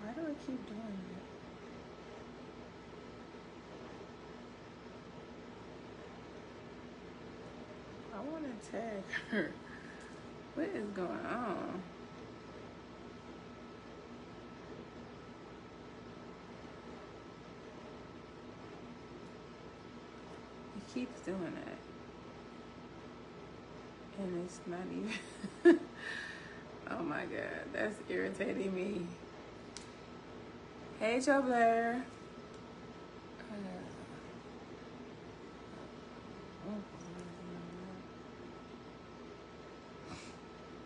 Why do I keep doing it? I want to tag her. What is going on? He keeps doing that. And it's not even... Oh my God, that's irritating me. Hey, Joe Blair.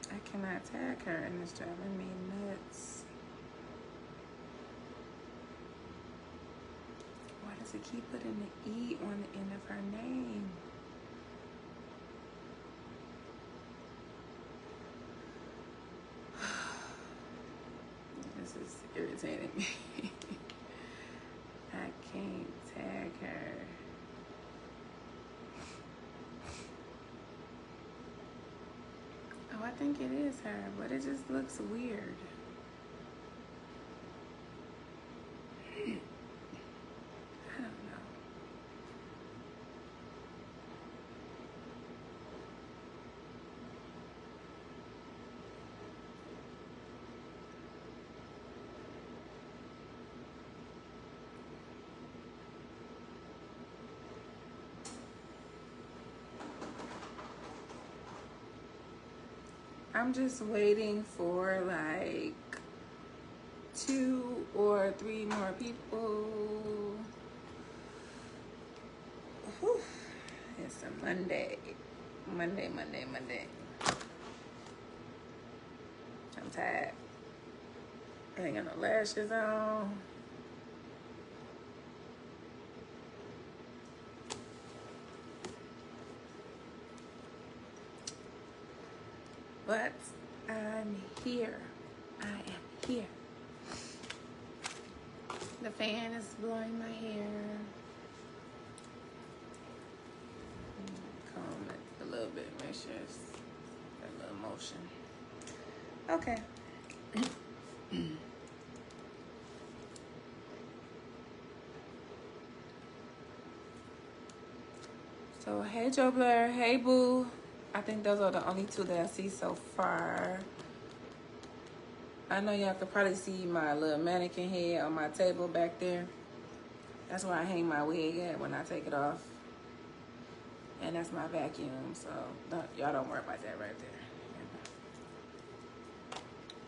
I cannot tag her and it's driving me nuts. Why does it keep putting the E on the end of her name? This is irritating me. I can't tag her. Oh, I think it is her, but it just looks weird. I don't know. I'm just waiting for like 2 or 3 more people. Whew. It's a Monday. Monday. I'm tired. I ain't got no lashes on. But I'm here. I am here. The fan is blowing my hair. Comb it a little bit, make sure it's a little motion. Okay. So, hey, Joe Blair. Hey, Boo. I think those are the only 2 that I see so far. I know y'all could probably see my little mannequin head on my table back there. That's where I hang my wig at when I take it off. And that's my vacuum, so y'all don't worry about that right there.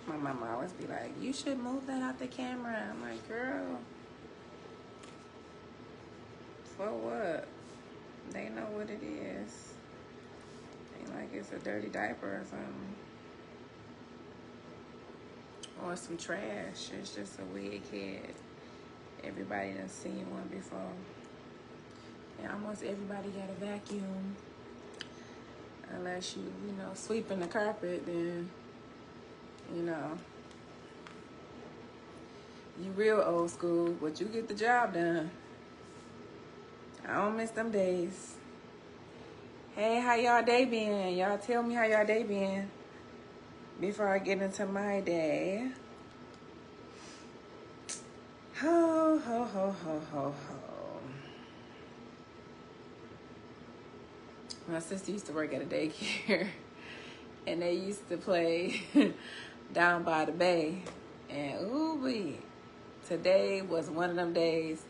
My mama always be like, you should move that out the camera. I'm like, girl, for what? They know what it is. Ain't like it's a dirty diaper or something. or some trash. It's just a wig head. Everybody done seen one before. And almost everybody got a vacuum. Unless you know, sweeping the carpet, then, you know, you real old school, but you get the job done. I don't miss them days. Hey, how y'all day been? Y'all tell me how y'all day been before I get into my day. Ho, ho, ho, ho, ho, ho. My sister used to work at a daycare, and they used to play Down by the Bay. And ooh-wee, today was one of them days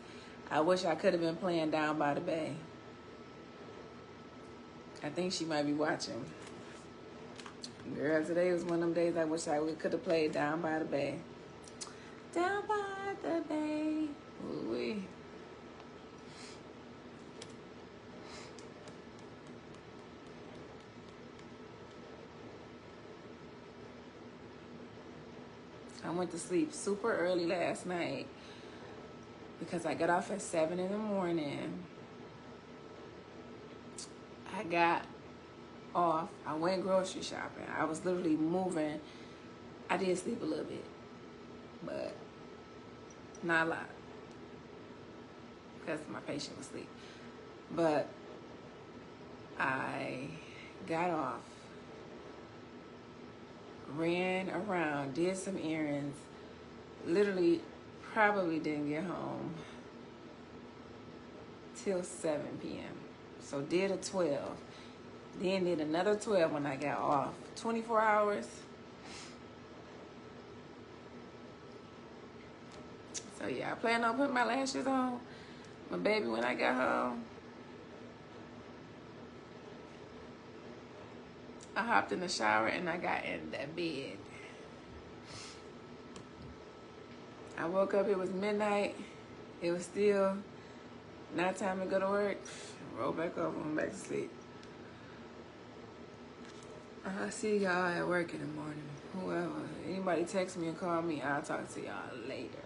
I wish I could have been playing Down by the Bay. I think she might be watching. Girl, today was one of them days I wish I could have played Down by the Bay. Down by the Bay. Ooh-wee. I went to sleep super early last night because I got off at 7 in the morning. I got off. I went grocery shopping. I was literally moving. I did sleep a little bit, but not a lot because my patient was asleep. But I got off, ran around, did some errands, literally probably didn't get home till 7 p.m. So did a 12, then did another 12 when I got off. 24 hours. So yeah, I plan on putting my lashes on my baby when I got home. I hopped in the shower and I got in that bed. I woke up, it was midnight. It was still not time to go to work. Roll back over, went back to sleep. I'll see y'all at work in the morning. Whoever, anybody text me or call me, I'll talk to y'all later.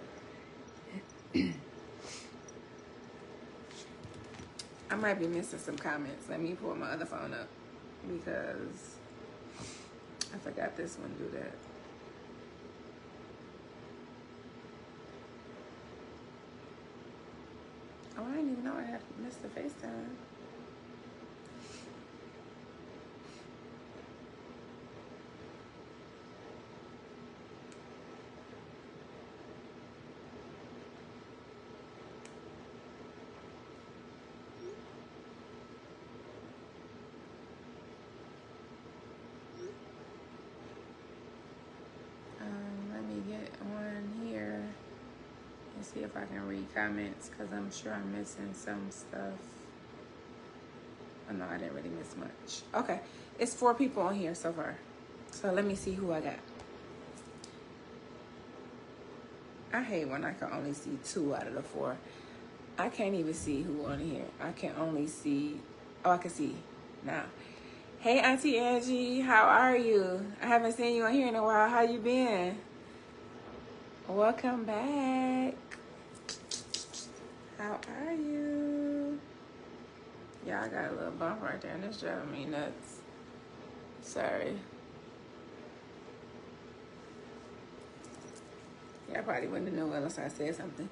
I might be missing some comments. Let me pull my other phone up because I forgot this one do that. Oh, I didn't even know I had missed the FaceTime. Let me get on here and see if I can read comments because I'm sure I'm missing some stuff. Oh no, I didn't really miss much. Okay, it's 4 people on here so far. So let me see who I got. I hate when I can only see 2 out of the 4. I can't even see who on here. I can only see, oh, I can see now. Hey, Auntie Angie, how are you? I haven't seen you on here in a while. How you been? Welcome back. How are you? Yeah, I got a little bump right there, and it's driving me nuts. Sorry. Yeah, I probably wouldn't have known unless I said something.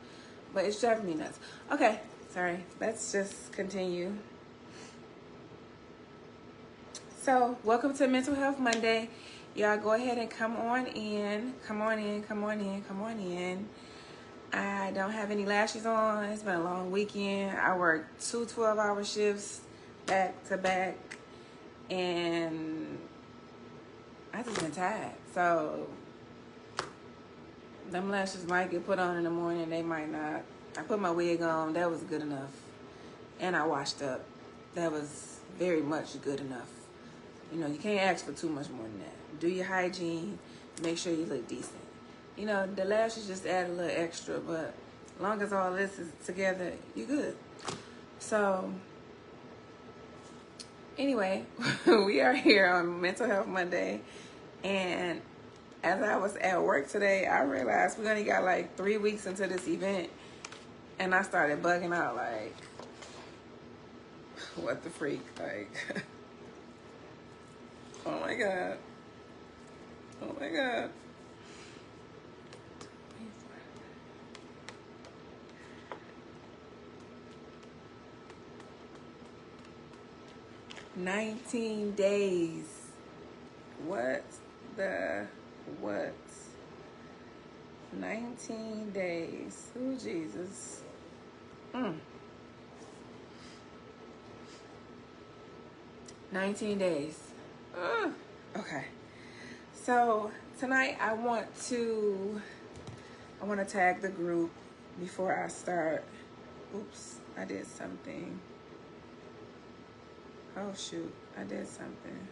But it's driving me nuts. Okay, sorry. Let's just continue. So, welcome to Mental Health Monday. Y'all go ahead and come on in. Come on in, come on in, come on in. I don't have any lashes on. It's been a long weekend. I worked 2 12-hour shifts back to back. And I just been tired. So, them lashes might get put on in the morning. They might not. I put my wig on. That was good enough. And I washed up. That was very much good enough. You know, you can't ask for too much more than that. Do your hygiene. Make sure you look decent. You know, the lashes just add a little extra, but as long as all this is together, you good. So, anyway, we are here on Mental Health Monday, and as I was at work today, I realized we only got like 3 weeks into this event, and I started bugging out like, what the freak? Like, oh my God. Oh my God. 19 days. What the what? 19 days. Oh, Jesus. 19 days. Okay. So tonight I want to tag the group before I start. Oops, I did something. Oh shoot, I did something.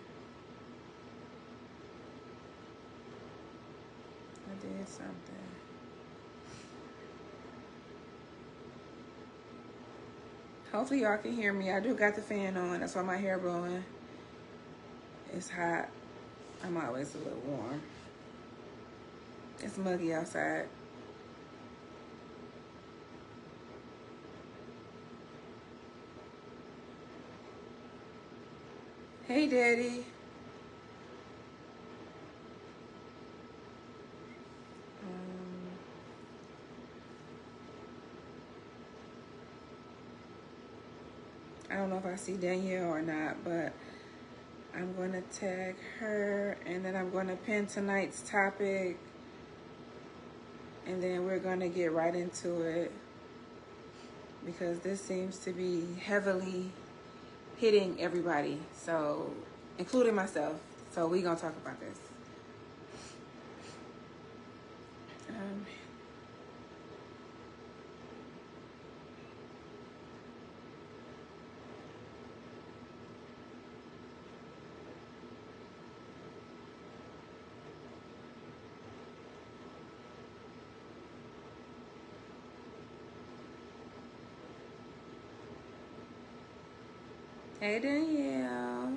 Hopefully y'all can hear me. I do got the fan on. That's why my hair blowing. It's hot. I'm always a little warm. It's muggy outside. Hey, Daddy. I don't know if I see Danielle or not, but I'm going to tag her, and then I'm going to pin tonight's topic, and then we're going to get right into it, because this seems to be heavily hitting everybody, so including myself. So we're going to talk about this. Hey, Danielle.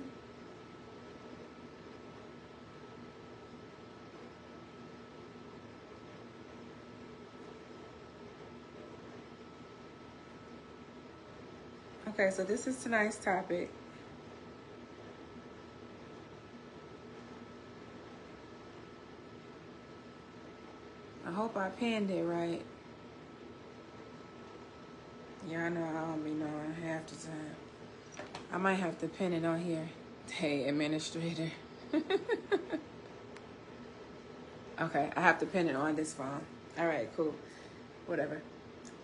Okay, so this is tonight's topic. I hope I pinned it right. Yeah, I know I don't be knowing half the time. I might have to pin it on here. Hey, administrator. Okay, I have to pin it on this phone. All right, cool. Whatever.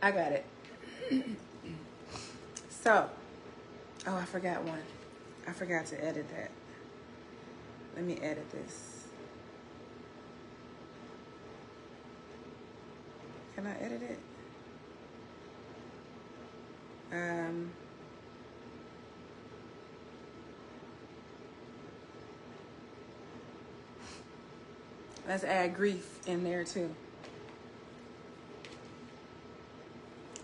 I got it. So, oh, I forgot one. I forgot to edit that. Let me edit this. Can I edit it? Let's add grief in there too.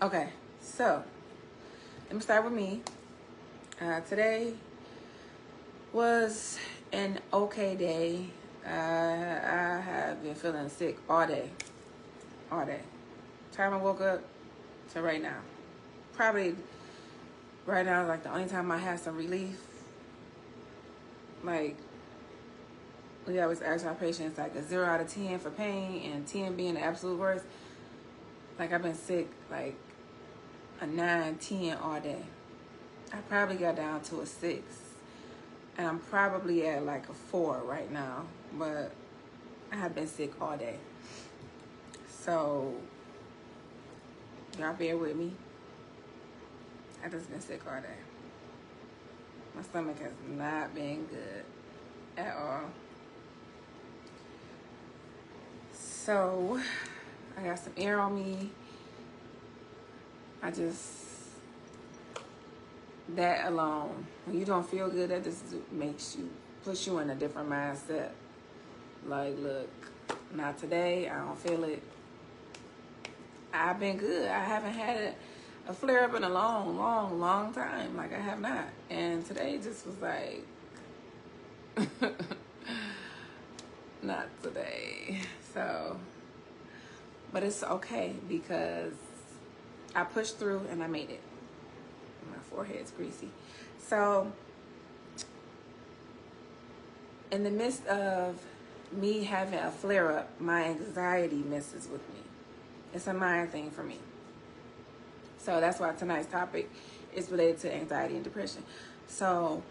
Okay, so let me start with me. Today was an okay day. I have been feeling sick all day. Time I woke up to right now. Probably right now is like the only time I have some relief. Like, we always ask our patients like a 0 out of 10 for pain, and 10 being the absolute worst. Like, I've been sick like a 9, 10 all day. I probably got down to a 6, and I'm probably at like a 4 right now, but I have been sick all day. So y'all bear with me. I just been sick all day. My stomach has not been good at all. So I got some air on me. That alone, when you don't feel good, that just puts you in a different mindset. Like, look, not today, I don't feel it. I've been good. I haven't had a flare up in a long time. Like, I have not. And today just was like, not today. So, but it's okay because I pushed through and I made it. My forehead's greasy. So, in the midst of me having a flare-up, my anxiety messes with me. It's a mind thing for me. So that's why tonight's topic is related to anxiety and depression. So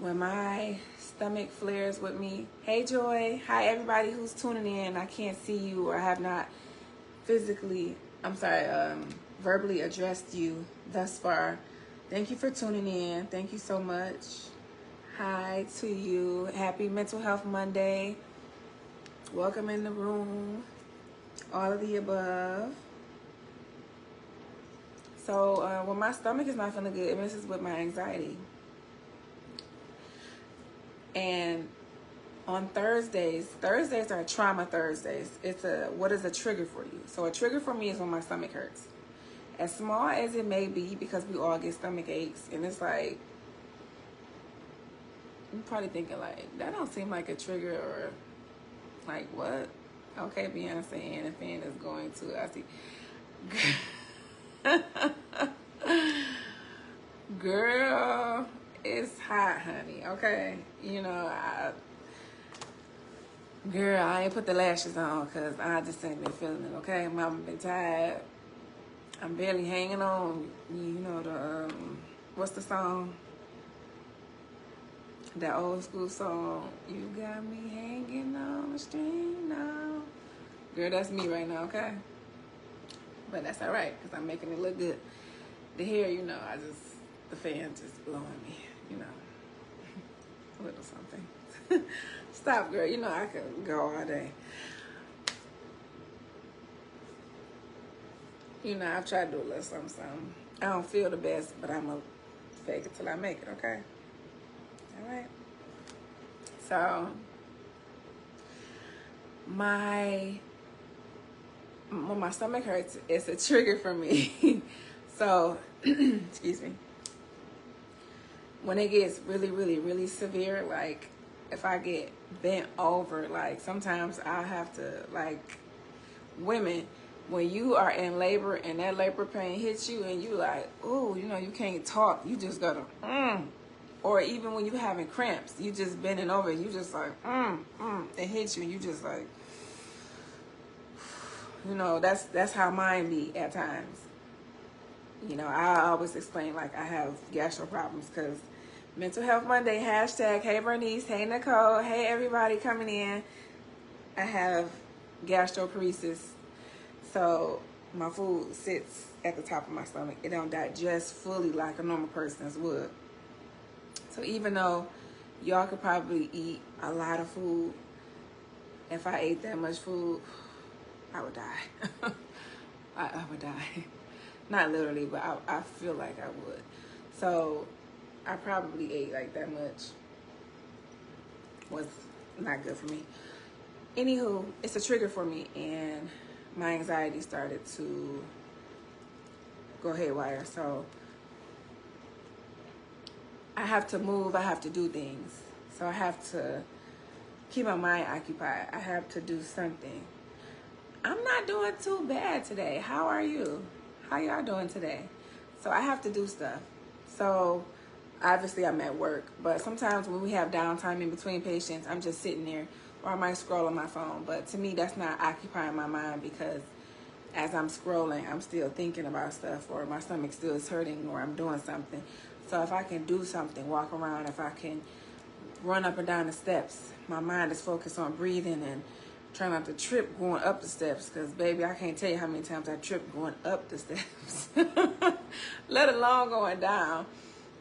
when my stomach flares with me, hey Joy, hi everybody who's tuning in. I can't see you or have not verbally addressed you thus far. Thank you for tuning in. Thank you so much. Hi to you. Happy Mental Health Monday. Welcome in the room. All of the above. So when my stomach is not feeling good, it messes with my anxiety. And on Thursdays are trauma Thursdays. It's what is a trigger for you? So a trigger for me is when my stomach hurts. As small as it may be, because we all get stomach aches, and it's like, you're probably thinking like, that don't seem like a trigger, or like what? Okay, Beyonce and the fan is going to, I see. Girl, it's hot, honey. Okay, girl, I ain't put the lashes on because I just ain't been feeling it. Okay, Mama been tired. I'm barely hanging on. You know the what's the song? That old school song. You got me hanging on the string now. Girl, that's me right now. Okay, but that's all right because I'm making it look good. The hair, the fan just blowing me, a little something. Stop, girl. I could go all day. I've tried to do a little something. I don't feel the best, but I'm going to fake it till I make it, okay? All right. So, when my stomach hurts, it's a trigger for me. So, excuse me. When it gets really, really, really severe, like if I get bent over, like sometimes I'll have to, like women, when you are in labor and that labor pain hits you and you like, ooh, you can't talk, you just gotta, or even when you having cramps, you just bending over, you just like, it hits you and you just like, that's how mine be at times. I always explain like I have gastro problems because Mental Health Monday, hashtag, hey Bernice, hey Nicole, hey everybody coming in. I have gastroparesis, so my food sits at the top of my stomach. It don't digest fully like a normal person's would. So even though y'all could probably eat a lot of food, if I ate that much food, I would die. I would die. Not literally, but I feel like I would. So I probably ate like that much. Was not good for me. Anywho, it's a trigger for me, and my anxiety started to go haywire. So I have to move, I have to do things. So I have to keep my mind occupied. I have to do something. I'm not doing too bad today. How are you? How y'all doing today? So I have to do stuff. So obviously I'm at work, but sometimes when we have downtime in between patients, I'm just sitting there, or I might scroll on my phone. But to me, that's not occupying my mind, because as I'm scrolling, I'm still thinking about stuff, or my stomach still is hurting, or I'm doing something. So if I can do something, walk around, if I can run up and down the steps, my mind is focused on breathing and trying not to trip going up the steps, because baby, I can't tell you how many times I tripped going up the steps, let alone going down.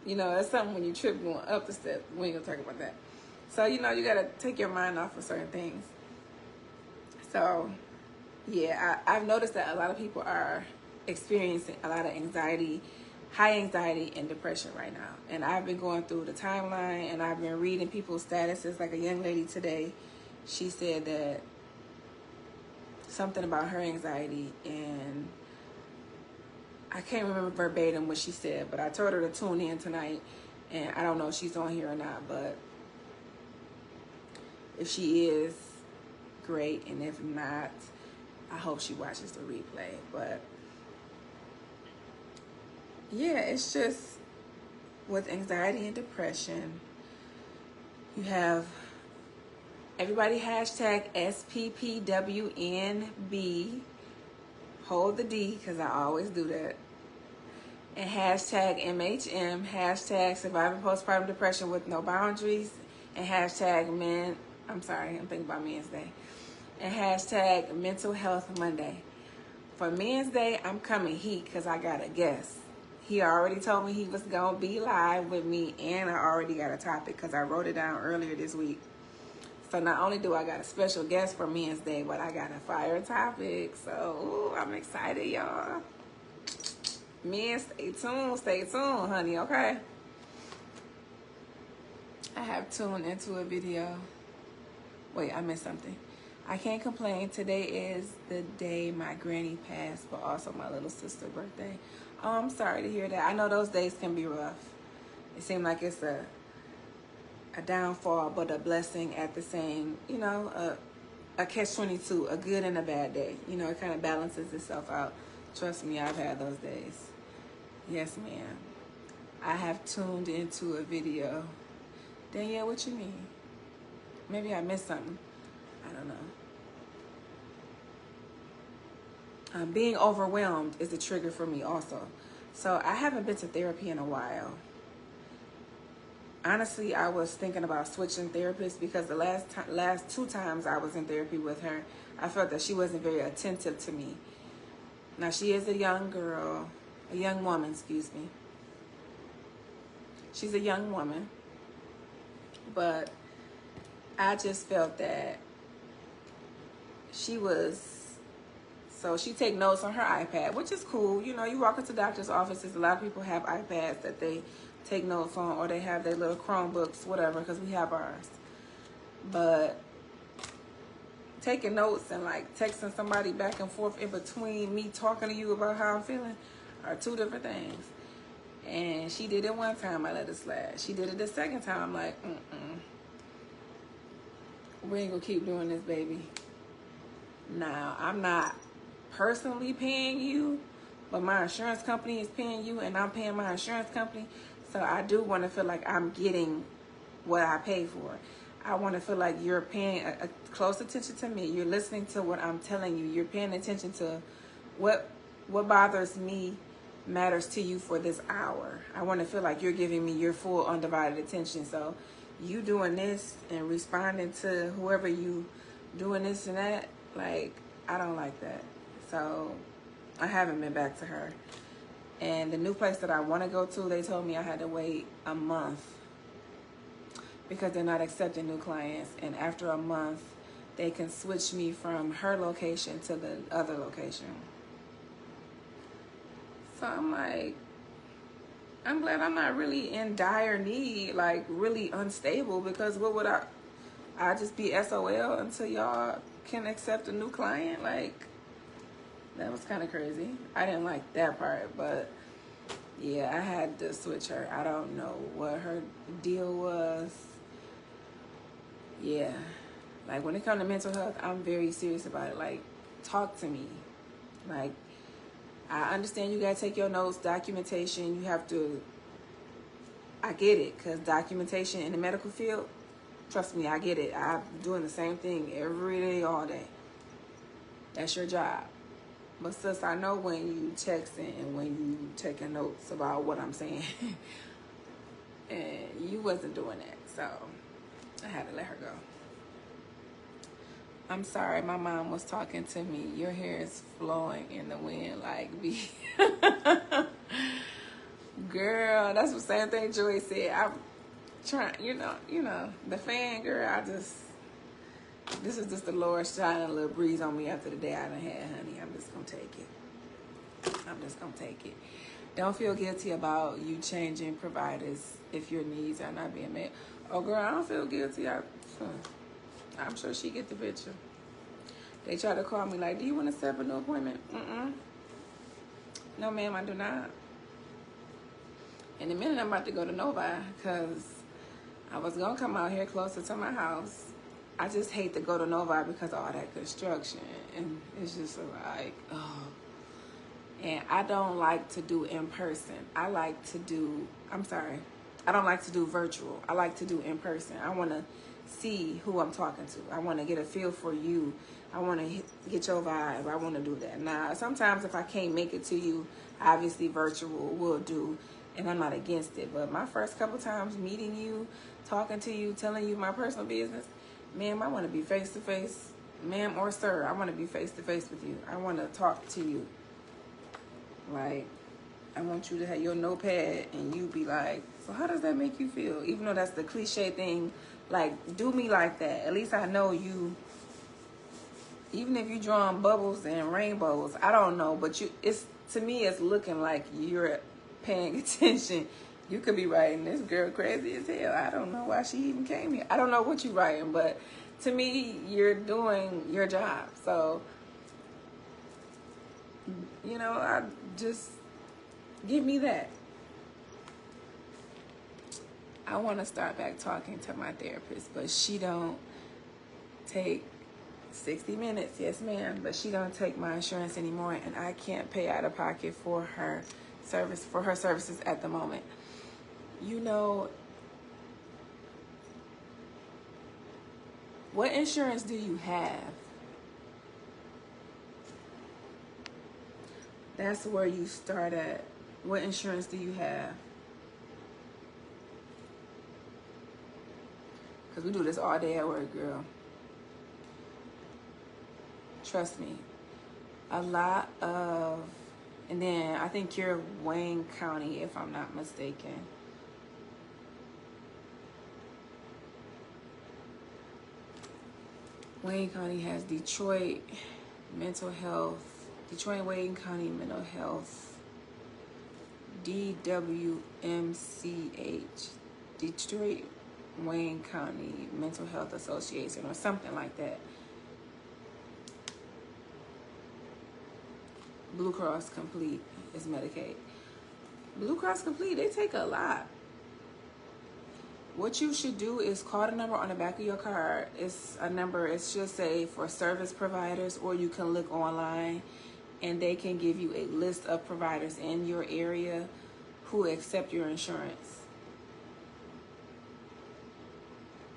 It's something when you trip going up the steps. We ain't gonna talk about that. So, you gotta take your mind off of certain things. So, yeah, I've noticed that a lot of people are experiencing a lot of anxiety, high anxiety and depression right now. And I've been going through the timeline, and I've been reading people's statuses. Like a young lady today, she said that something about her anxiety, and I can't remember verbatim what she said, but I told her to tune in tonight, and I don't know if she's on here or not, but if she is, great. And if not, I hope she watches the replay. But yeah, it's just with anxiety and depression, you have everybody hashtag SPPWNB. Hold the D, because I always do that. And hashtag MHM, hashtag surviving postpartum depression with no boundaries, and hashtag I'm thinking about Men's Day, and hashtag Mental Health Monday. For Men's Day, I'm coming heat because I got a guest. He already told me he was going to be live with me, and I already got a topic because I wrote it down earlier this week. So not only do I got a special guest for Men's Day, but I got a fire topic. So I'm excited, y'all. Men, stay tuned, honey, okay? I have tuned into a video. Wait, I missed something. I can't complain. Today is the day my granny passed, but also my little sister's birthday. Oh, I'm sorry to hear that. I know those days can be rough. It seems like it's a downfall, but a blessing at the same, a catch-22, a good and a bad day. It kind of balances itself out. Trust me, I've had those days. Yes, ma'am. I have tuned into a video. Danielle, what you mean? Maybe I missed something. I don't know. Being overwhelmed is a trigger for me also. So I haven't been to therapy in a while. Honestly, I was thinking about switching therapists because the last 2 times I was in therapy with her, I felt that she wasn't very attentive to me. Now, she is a young woman, excuse me. She's a young woman, but I just felt that she take notes on her iPad, which is cool. You walk into doctor's offices, a lot of people have iPads that they take notes on, or they have their little Chromebooks, whatever, because we have ours. But taking notes and like texting somebody back and forth in between me talking to you about how I'm feeling are 2 different things. And she did it one time, I let it slide. She did it the second time, I'm like, we ain't gonna keep doing this, baby. Now, I'm not personally paying you, but my insurance company is paying you, and I'm paying my insurance company. So I do want to feel like I'm getting what I pay for. I want to feel like you're paying a close attention to me. You're listening to what I'm telling you. You're paying attention to what bothers me matters to you for this hour. I want to feel like you're giving me your full undivided attention. So you doing this and responding to whoever you doing this and that, like, I don't like that. So I haven't been back to her. And the new place that I want to go to, they told me I had to wait a month because they're not accepting new clients. And after a month, they can switch me from her location to the other location. So I'm like, I'm glad I'm not really in dire need, like really unstable, because what would I just be SOL until y'all can accept a new client? Like, that was kind of crazy. I didn't like that part, but yeah, I had to switch her. I don't know what her deal was. Yeah, like when it comes to mental health, I'm very serious about it. Like, talk to me. Like, I understand you gotta take your notes, documentation. You have to, I get it, because documentation in the medical field, trust me, I get it. I'm doing the same thing every day, all day. That's your job. But sis, I know when you texting and when you taking notes about what I'm saying. And you wasn't doing that, so I had to let her go. I'm sorry, my mom was talking to me. Your hair is flowing in the wind like me. Girl, that's the same thing Joy said. I'm trying, you know, the fan girl, this is just the Lord shining a little breeze on me after the day I done had, honey. I'm just going to take it. Don't feel guilty about you changing providers if your needs are not being met. Oh, girl, I don't feel guilty. I'm sure she get the picture. They try to call me like, do you want to set up a new appointment? No, ma'am, I do not. In a minute, I'm about to go to Novi because I was going to come out here closer to my house. I just hate to go to Novi because of all that construction. And it's just like, oh. And I don't like to do in person. I like to do, I don't like to do virtual. I like to do in person. I want to see who I'm talking to. I want to get a feel for you. I want to get your vibe. I want to do that. Now, sometimes if I can't make it to you, obviously virtual will do, and I'm not against it. But my first couple times meeting you, talking to you, telling you my personal business, ma'am, I want to be face to face. Ma'am or sir, I want to be face to face with you. I want to talk to you. Like, I want you to have your notepad and you be like, so how does that make you feel? Even though that's the cliche thing, like, do me like that. At least I know you. Even if you're drawing bubbles and rainbows, I don't know, but it's, to me, it's looking like you're paying attention. You could be writing, this girl crazy as hell. I don't know why she even came here. I don't know what you're writing, but to me, you're doing your job. So, you know, I just, give me that. I want to start back talking to my therapist, but she don't take 60 minutes, yes ma'am, but she don't take my insurance anymore, and I can't pay out of pocket for her services at the moment. You know, what insurance do you have? That's where you start at. What insurance do you have? Because we do this all day at work, girl. Trust me. A lot of, and then I think you're Wayne County, if I'm not mistaken. Wayne County has Detroit mental health, Detroit Wayne County mental health, DWMCH, Detroit Wayne County Mental Health Association, or something like that. Blue Cross Complete is Medicaid. Blue Cross Complete, they take a lot. What you should do is call the number on the back of your card. It's a number, it should say for service providers, or you can look online and they can give you a list of providers in your area who accept your insurance.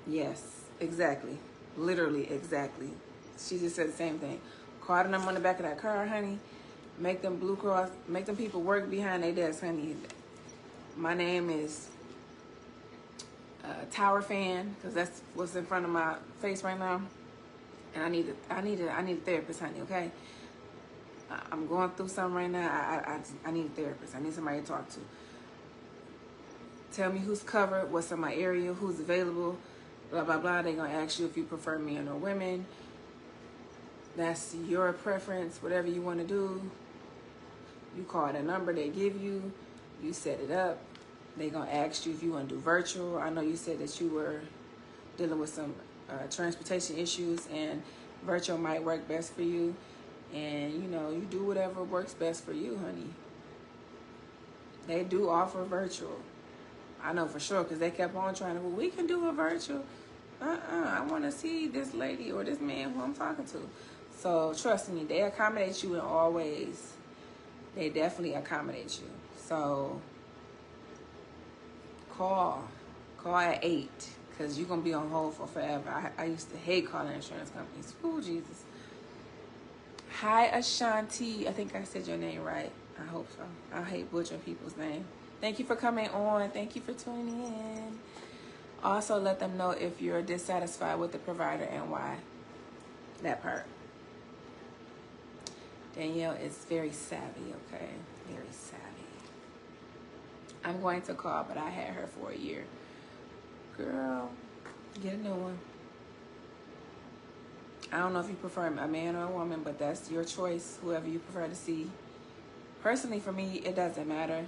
Yes, exactly. Literally, exactly. She just said the same thing. Call the number on the back of that card, honey. Make them Blue Cross, make them people work behind their desk, honey. My name is Tower Fan, because that's what's in front of my face right now. And I need a therapist, honey. Okay. I'm going through something right now. I need a therapist. I need somebody to talk to. Tell me who's covered, what's in my area, who's available, blah blah blah. They're gonna ask you if you prefer men or women. That's your preference. Whatever you want to do. You call the number they give you. You set it up. They're going to ask you if you want to do virtual. I know you said that you were dealing with some transportation issues, and virtual might work best for you. And, you know, you do whatever works best for you, honey. They do offer virtual. I know for sure, because they kept on trying to, well, we can do a virtual. I want to see this lady or this man who I'm talking to. So, trust me, they accommodate you in all ways. They definitely accommodate you. So, call at 8, because you're going to be on hold for forever. I used to hate calling insurance companies. Oh, Jesus. Hi, Ashanti. I think I said your name right. I hope so. I hate butchering people's name. Thank you for coming on. Thank you for tuning in. Also, let them know if you're dissatisfied with the provider and why. That part. Danielle is very savvy, okay? Very savvy. I'm going to call, but I had her for a year. Girl, get a new one. I don't know if you prefer a man or a woman, but that's your choice, whoever you prefer to see. Personally, for me, it doesn't matter.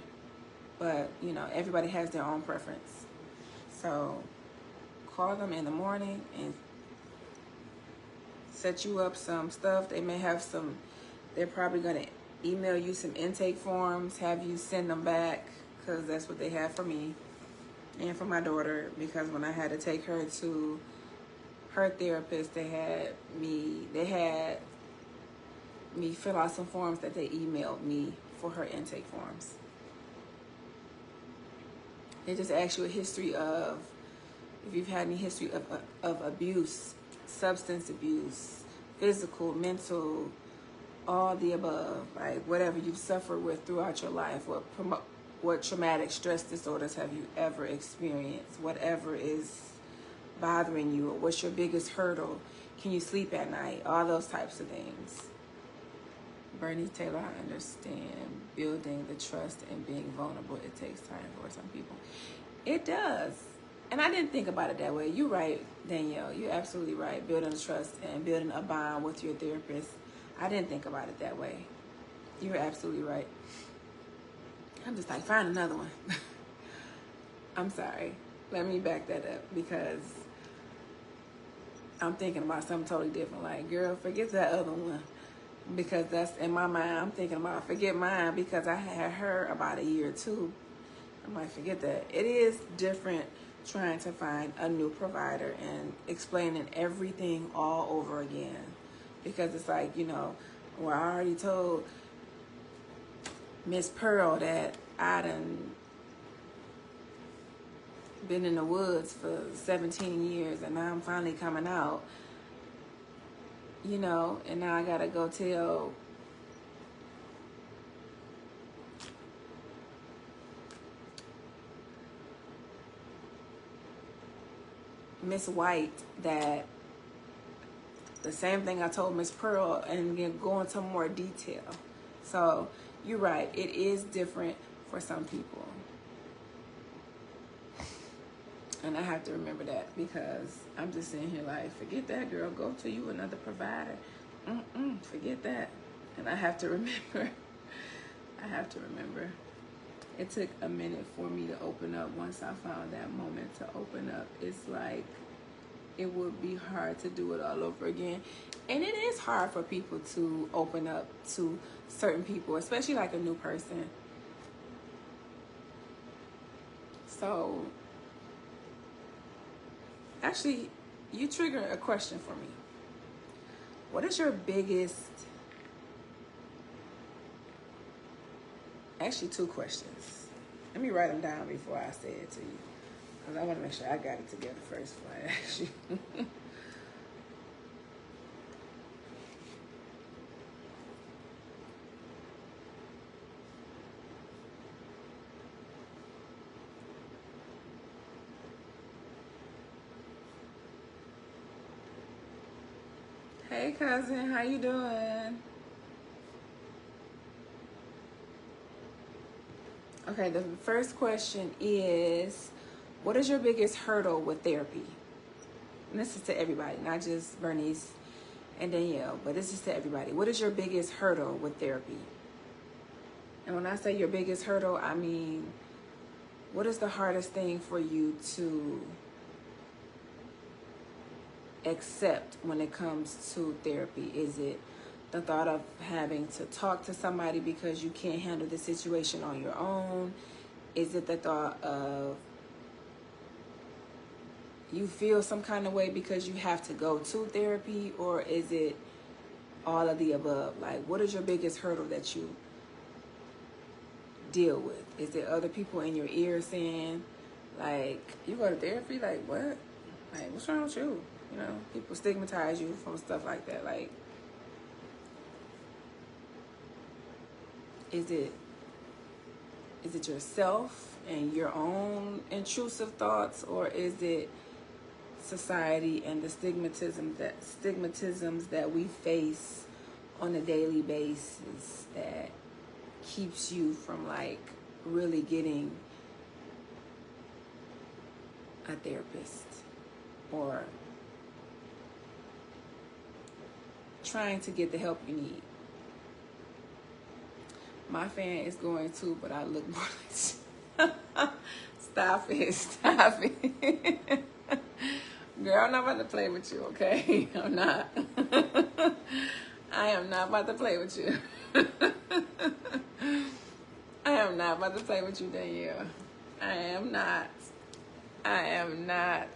But, you know, everybody has their own preference. So, call them in the morning and set you up some stuff. They may have some, they're probably going to email you some intake forms, have you send them back, because that's what they have for me and for my daughter, because when I had to take her to her therapist, they had me fill out some forms that they emailed me for her intake forms. They just ask you a history of, if you've had any history of abuse, substance abuse, physical, mental, all the above, like whatever you've suffered with throughout your life, what traumatic stress disorders have you ever experienced, whatever is bothering you, or what's your biggest hurdle, can you sleep at night, all those types of things. Bernice Taylor, I understand building the trust and being vulnerable, it takes time for some people. It does. And I didn't think about it that way. You're right, Danielle. You're absolutely right. Building trust and building a bond with your therapist. I didn't think about it that way. You're absolutely right. I'm just like, find another one. I'm sorry. Let me back that up, because I'm thinking about something totally different. Like, girl, forget that other one. Because that's in my mind. I'm thinking about, forget mine, because I had her about a year or two. I'm like, forget that. It is different trying to find a new provider and explaining everything all over again. Because it's like, you know, well, I already told Miss Pearl that I done been in the woods for 17 years and now I'm finally coming out. You know, and now I gotta go tell Miss White that the same thing I told Miss Pearl, and go into more detail. So you're right, it is different for some people. And I have to remember that, because I'm just sitting here like, forget that, girl, go to you another provider. Forget that. And I have to remember. I have to remember. It took a minute for me to open up. Once I found that moment to open up, it's like it would be hard to do it all over again. And it is hard for people to open up to certain people, especially like a new person. So actually, you trigger a question for me. What is your biggest, actually 2 questions. Let me write them down before I say it to you, because I want to make sure I got it together first before I ask you. Hey cousin, how you doing? Okay, the first question is, what is your biggest hurdle with therapy? And this is to everybody, not just Bernice and Danielle, but this is to everybody. What is your biggest hurdle with therapy? And when I say your biggest hurdle, I mean, what is the hardest thing for you to accept when it comes to therapy? Is it the thought of having to talk to somebody because you can't handle the situation on your own? Is it the thought of you feel some kind of way because you have to go to therapy? Or is it all of the above? Like, what is your biggest hurdle that you deal with? Is it other people in your ear saying, like, you go to therapy? Like, what? Like, what's wrong with you? You know, people stigmatize you from stuff like that. Like, is it yourself and your own intrusive thoughts, or is it society and the stigmatisms that we face on a daily basis that keeps you from, like, really getting a therapist or trying to get the help you need? My fan is going too, but I look more like Stop it. Stop it. Girl, I'm not about to play with you, okay? I'm not. I am not about to play with you. I am not about to play with you, Danielle. I am not. I am not.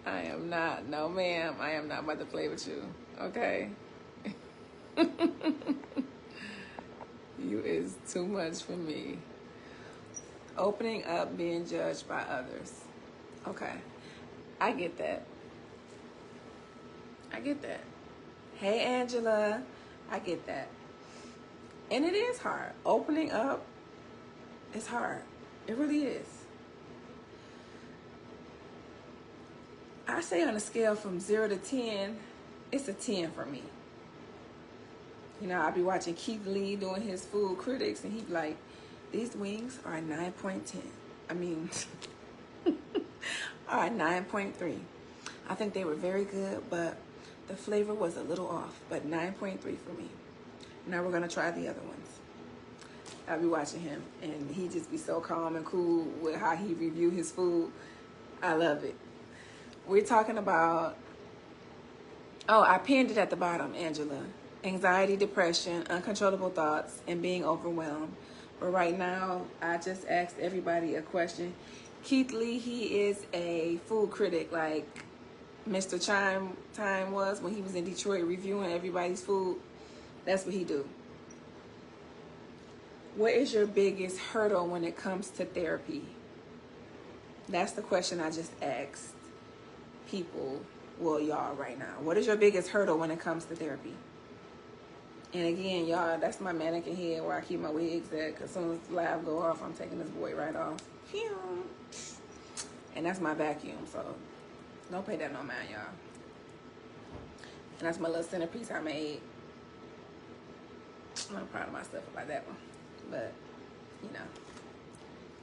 I am not. No, ma'am. I am not about to play with you. Okay? You is too much for me. Opening up, being judged by others. Okay. I get that. I get that. Hey, Angela. I get that. And it is hard. Opening up is hard. It really is. I say on a scale from 0 to 10, it's a 10 for me. You know, I'll be watching Keith Lee doing his food critics, and he'd be like, these wings are 9.10. I mean, all right, 9.3. I think they were very good, but the flavor was a little off, but 9.3 for me. Now we're going to try the other ones. I'll be watching him, and he just be so calm and cool with how he review his food. I love it. We're talking about, oh, I pinned it at the bottom, Angela. Anxiety, depression, uncontrollable thoughts, and being overwhelmed. But right now, I just asked everybody a question. Keith Lee, he is a food critic like Mr. Time was when he was in Detroit reviewing everybody's food. That's what he do. What is your biggest hurdle when it comes to therapy? That's the question I just asked people, well, y'all right now. What is your biggest hurdle when it comes to therapy? And again, y'all, that's my mannequin head where I keep my wigs at, because as soon as the live go off, I'm taking this boy right off. And that's my vacuum, so don't pay that no mind, y'all. And that's my little centerpiece I made. I'm not proud of myself about that one, but, you know.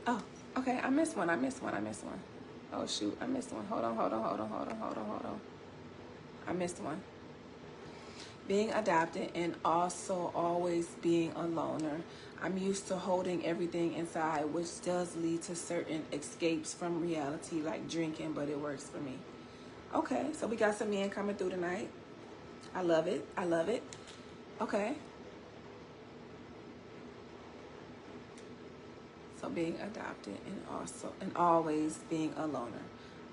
Oh, okay, I missed one. Oh, shoot, I missed one. Hold on. I missed one. Being adopted and also always being a loner. I'm used to holding everything inside, which does lead to certain escapes from reality, like drinking, but it works for me. Okay, so we got some men coming through tonight. I love it. Okay. So being adopted and always being a loner.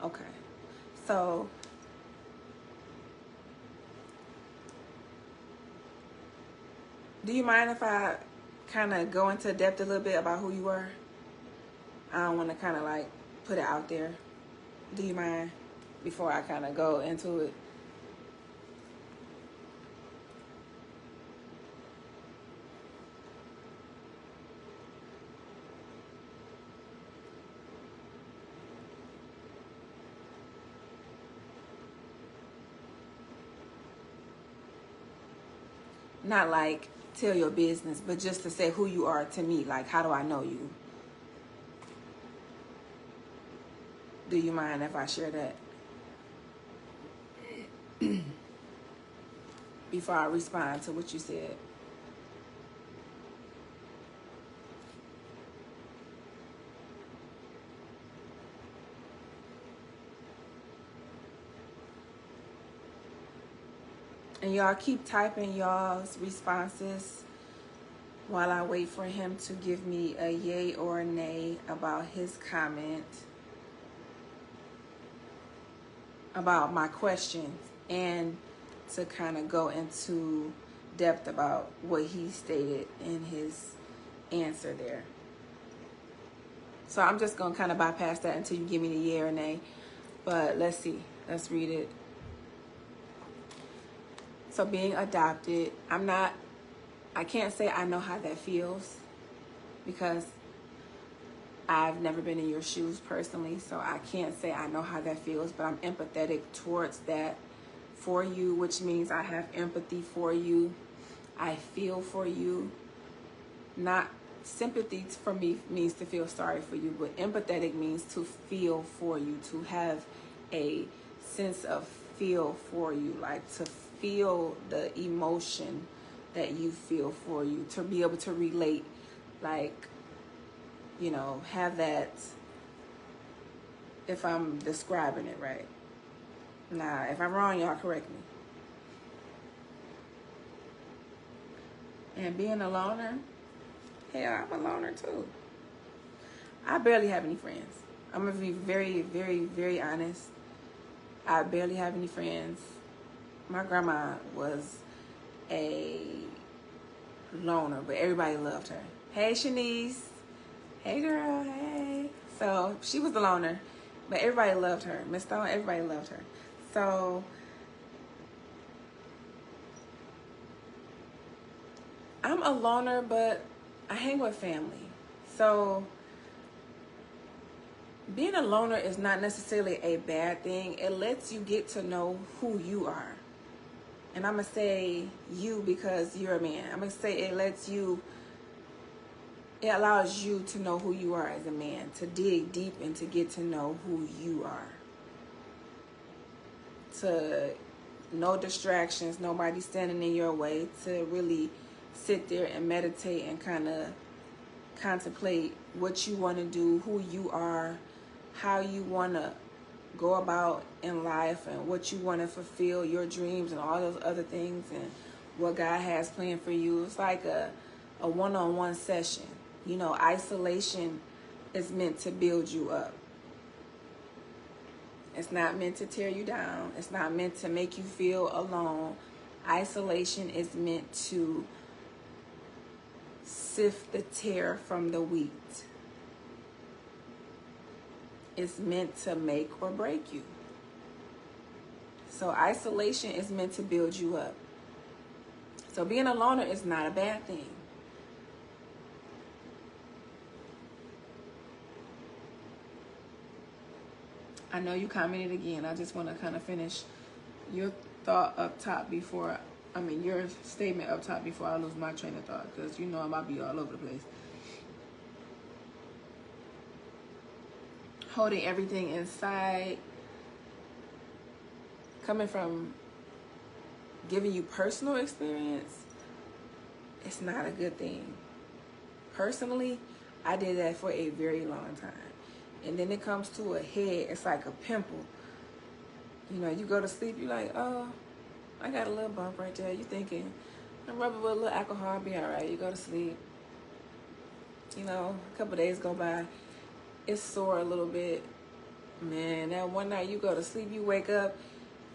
Okay. So do you mind if I kind of go into depth a little bit about who you were? I don't want to kind of like put it out there. Do you mind before I kind of go into it? Not like tell your business, but just to say who you are to me. Like, how do I know you? Do you mind if I share that? Before I respond to what you said. And y'all keep typing y'all's responses while I wait for him to give me a yay or a nay about his comment about my questions, and to kind of go into depth about what he stated in his answer there. So I'm just going to kind of bypass that until you give me the yay or nay. But let's see. Let's read it. So being adopted, I can't say I know how that feels, because I've never been in your shoes personally, so I can't say I know how that feels, but I'm empathetic towards that for you, which means I have empathy for you. I feel for you. Not sympathy for me means to feel sorry for you, but empathetic means to feel for you, to have a sense of feel for you, like to feel the emotion that you feel for you, to be able to relate, like, you know, have that, if I'm describing it right. Now, if I'm wrong, y'all correct me. And being a loner, hell, I'm a loner too. I barely have any friends. I'm going to be very, very, very honest. I barely have any friends. My grandma was a loner, but everybody loved her. Hey, Shanice. Hey, girl. Hey. So she was the loner, but everybody loved her. Miss Stone, everybody loved her. So I'm a loner, but I hang with family. So being a loner is not necessarily a bad thing. It lets you get to know who you are. And I'm going to say you because you're a man. I'm going to say it allows you to know who you are as a man, to dig deep and to get to know who you are. To no distractions, nobody standing in your way, to really sit there and meditate and kind of contemplate what you want to do, who you are, how you want to go about in life, and what you want to fulfill, your dreams and all those other things, and what God has planned for you. It's like a one-on-one session. You know, isolation is meant to build you up. It's not meant to tear you down. It's not meant to make you feel alone. Isolation is meant to sift the tare from the wheat. It's meant to make or break you. So isolation is meant to build you up. So being a loner is not a bad thing. I know you commented again. I just want to kind of finish your thought up top before, your statement up top before I lose my train of thought, because you know I'm about to be all over the place. Holding everything inside, coming from giving you personal experience, it's not a good thing. Personally, I did that for a very long time. And then it comes to a head, it's like a pimple. You know, you go to sleep, you're like, oh, I got a little bump right there. You thinking, I'm rubbing with a little alcohol, be all right. You go to sleep. You know, a couple days go by, it's sore a little bit. Man, that one night you go to sleep, you wake up,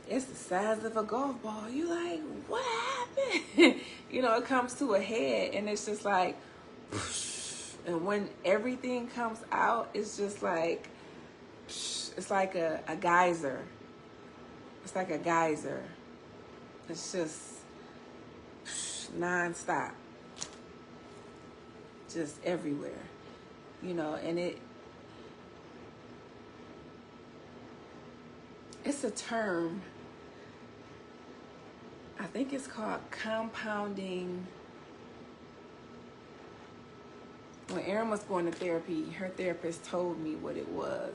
it's the size of a golf ball. You like, what happened? You know, it comes to a head, and it's just like, and when everything comes out, it's just like, it's like a geyser. It's like a geyser. It's just non-stop. Just everywhere. You know, and it's a term. I think it's called compounding. When Erin was going to therapy, her therapist told me what it was.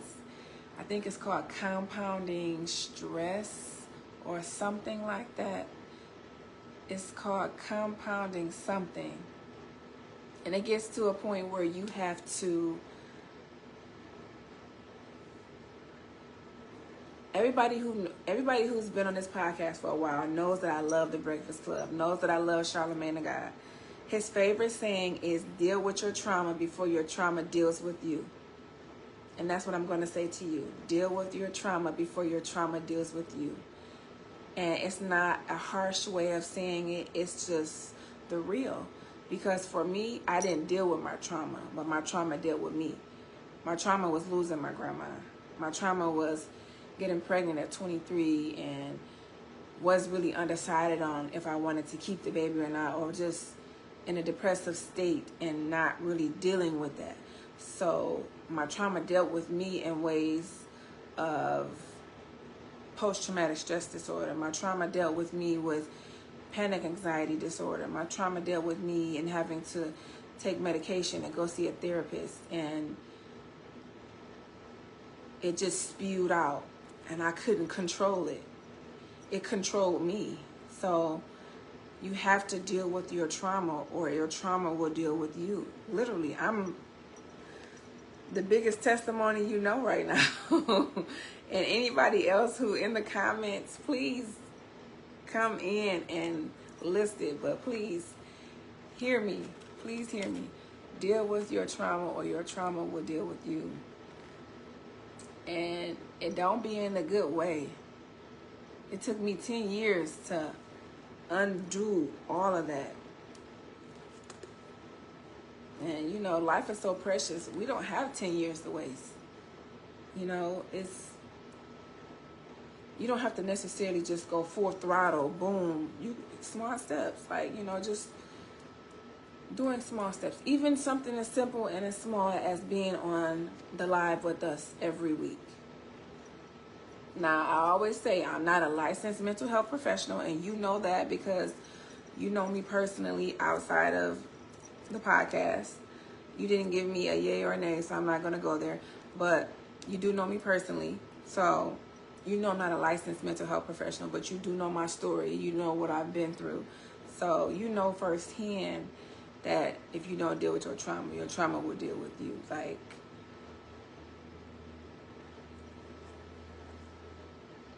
I think it's called compounding stress or something like that. It's called compounding something. And it gets to a point where you have to, everybody who's been on this podcast for a while knows that I love The Breakfast Club, knows that I love Charlamagne the God. His favorite saying is, deal with your trauma before your trauma deals with you. And that's what I'm going to say to you. Deal with your trauma before your trauma deals with you. And it's not a harsh way of saying it. It's just the real. Because for me, I didn't deal with my trauma, but my trauma dealt with me. My trauma was losing my grandma. My trauma was getting pregnant at 23 and was really undecided on if I wanted to keep the baby or not, or just in a depressive state and not really dealing with that. So my trauma dealt with me in ways of post-traumatic stress disorder. My trauma dealt with me with panic anxiety disorder. My trauma dealt with me in having to take medication and go see a therapist, and it just spewed out and I couldn't control it. It controlled me. So you have to deal with your trauma or your trauma will deal with you. Literally, I'm the biggest testimony you know right now. And anybody else who in the comments, please come in and list it. But please hear me. Please hear me. Deal with your trauma or your trauma will deal with you. And it don't be in a good way. It took me 10 years to undo all of that. And, you know, life is so precious. We don't have 10 years to waste. You know, you don't have to necessarily just go full throttle, boom. Small steps, like, you know, just doing small steps. Even something as simple and as small as being on the live with us every week. Now, I always say I'm not a licensed mental health professional, and you know that because you know me personally outside of the podcast. You didn't give me a yay or a nay, so I'm not going to go there. But you do know me personally, so you know I'm not a licensed mental health professional, but you do know my story. You know what I've been through. So you know firsthand that if you don't deal with your trauma will deal with you. Like,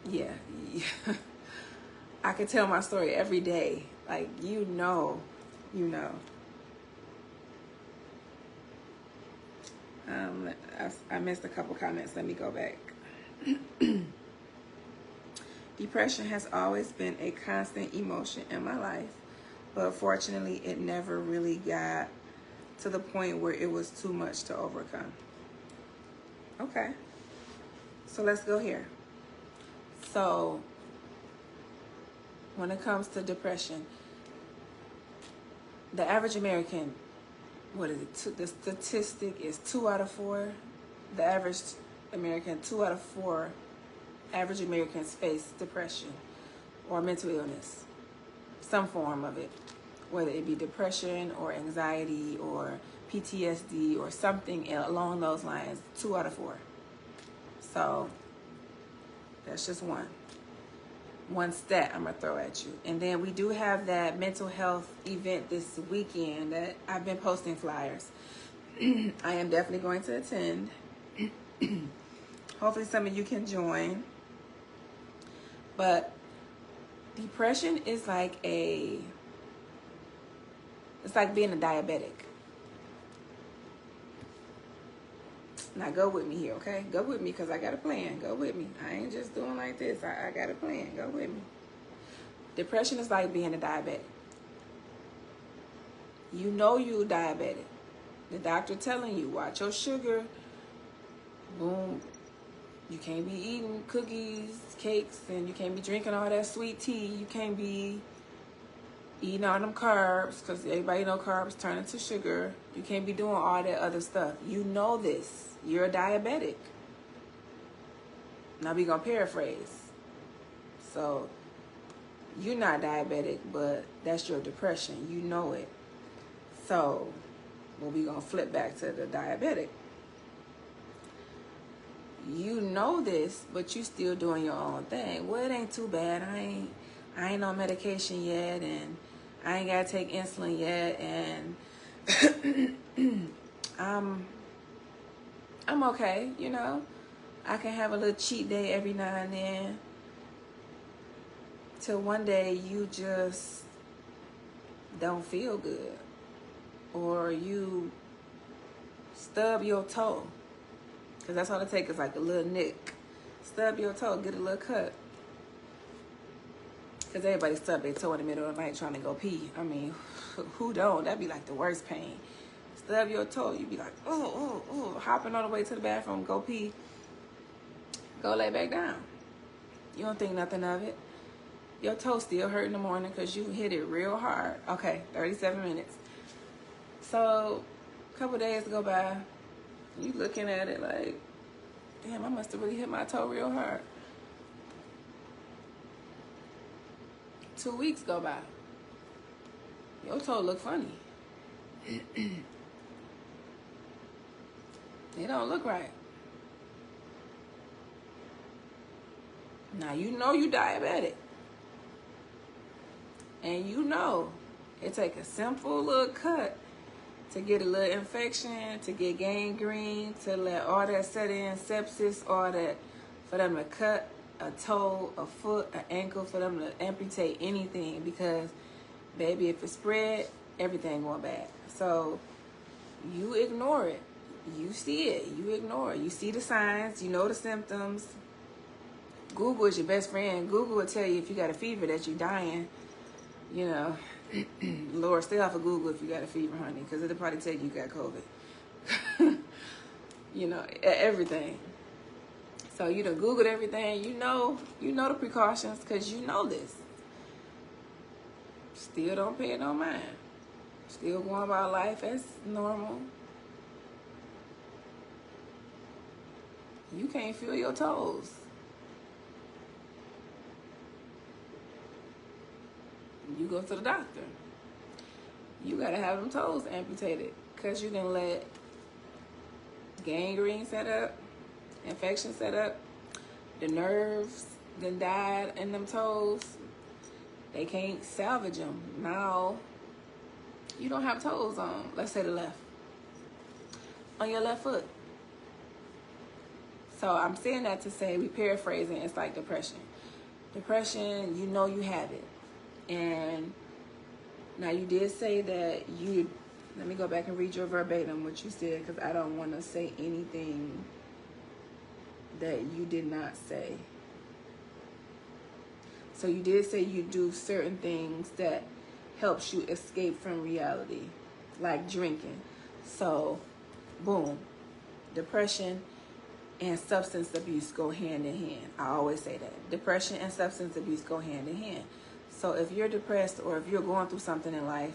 yeah. I can tell my story every day. Like, you know. I missed a couple comments. Let me go back. Depression has always been a constant emotion in my life, but fortunately it never really got to the point where it was too much to overcome. Okay, so let's go here. So when it comes to depression, the average American, what is it? The statistic is 2 out of 4. The average American, 2 out of 4 average Americans face depression or mental illness, some form of it, whether it be depression or anxiety or PTSD or something along those lines. 2 out of 4. So that's just one stat I'm gonna throw at you. And then we do have that mental health event this weekend that I've been posting flyers. I am definitely going to attend. Hopefully some of you can join. But depression is like it's like being a diabetic. Now go with me here, okay? Go with me because I got a plan. Go with me. I ain't just doing like this. I got a plan. Go with me. Depression is like being a diabetic. You know you're diabetic. The doctor telling you, watch your sugar. Boom. You can't be eating cookies, cakes, and you can't be drinking all that sweet tea. You can't be eating all them carbs because everybody know carbs turn into sugar. You can't be doing all that other stuff. You know this. You're a diabetic. Now we're going to paraphrase. So you're not diabetic, but that's your depression. You know it. So we're going to flip back to the diabetic. You know this, but you still doing your own thing. Well, it ain't too bad. I ain't on medication yet, and I ain't got to take insulin yet, and I'm okay, you know. I can have a little cheat day every now and then. Till one day you just don't feel good. Or you stub your toe. Because that's all it takes is like a little nick. Stub your toe, get a little cut. Because everybody stub their toe in the middle of the night trying to go pee. I mean, who don't? That'd be like the worst pain. Stub your toe, you be like, hopping all the way to the bathroom, go pee. Go lay back down. You don't think nothing of it. Your toe still hurt in the morning because you hit it real hard. Okay, 37 minutes. So, a couple days go by. You looking at it like, damn, I must have really hit my toe real hard. 2 weeks go by. Your toe look funny. It don't look right. Now you know you diabetic. And you know it take a simple little cut to get a little infection, to get gangrene, to let all that set in, sepsis, all that, for them to cut a toe, a foot, an ankle, for them to amputate anything, because, baby, if it spread, everything going bad. So you ignore it. You see it. You ignore it. You see the signs. You know the symptoms. Google is your best friend. Google will tell you if you got a fever that you're dying. You know, Lord, stay off of Google if you got a fever, honey, because it'll probably tell you got COVID. You know, everything. So you done Googled everything. You know the precautions because you know this. Still don't pay no mind. Still going about life as normal. You can't feel your toes. You go to the doctor. You gotta have them toes amputated because you done let gangrene set up, infection set up, the nerves then died in them toes. They can't salvage them. Now you don't have toes on, let's say the left, on your left foot. So I'm saying that to say, we paraphrasing, it's like depression. Depression, you know you have it. And now you did say that you, let me go back and read your verbatim, what you said, because I don't want to say anything that you did not say. So you did say you do certain things that helps you escape from reality, like drinking. So, boom, depression and substance abuse go hand in hand. I always say that. Depression and substance abuse go hand in hand. So if you're depressed or if you're going through something in life,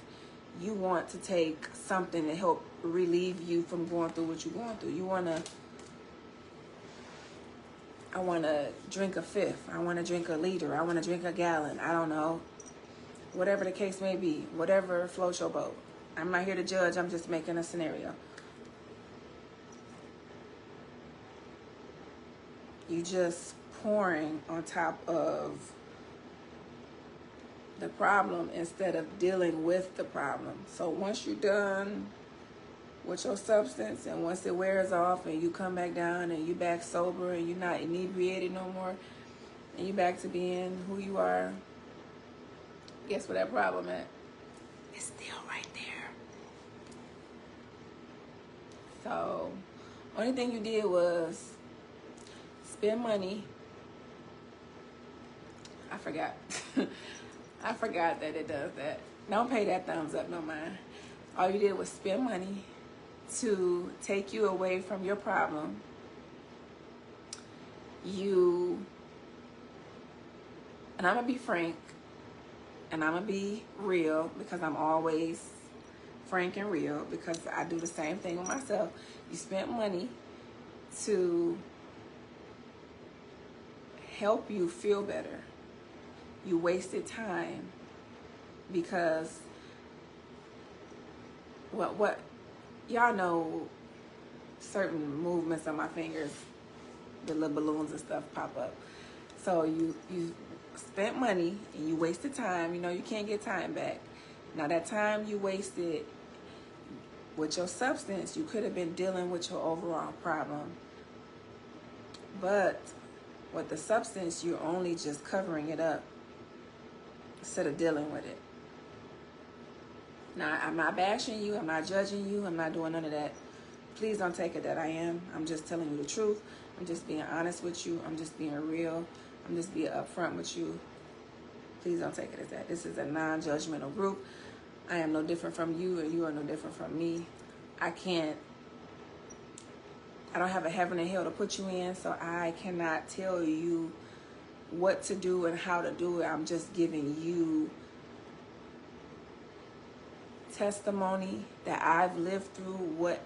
you want to take something to help relieve you from going through what you're going through. I want to drink a fifth. I want to drink a liter. I want to drink a gallon. I don't know. Whatever the case may be. Whatever floats your boat. I'm not here to judge. I'm just making a scenario. You just pouring on top of the problem instead of dealing with the problem. So once you're done with your substance and once it wears off and you come back down and you back sober and you're not inebriated no more and you back to being who you are, guess where that problem at? It's still right there. So only thing you did was spend money. I forgot. I forgot that it does that. Don't pay that thumbs up, no mind. All you did was spend money to take you away from your problem. And I'm going to be frank, and I'm going to be real because I'm always frank and real because I do the same thing with myself. You spent money to help you feel better. You wasted time because what y'all know, certain movements of my fingers, the little balloons and stuff pop up. So you spent money and you wasted time. You know you can't get time back. Now that time you wasted with your substance, you could have been dealing with your overall problem. But with the substance, you're only just covering it up instead of dealing with it. Now, I'm not bashing you. I'm not judging you. I'm not doing none of that. Please don't take it that I am. I'm just telling you the truth. I'm just being honest with you. I'm just being real. I'm just being upfront with you. Please don't take it as that. This is a non-judgmental group. I am no different from you, and you are no different from me. I don't have a heaven and hell to put you in, so I cannot tell you what to do and how to do it. I'm just giving you testimony that I've lived through, what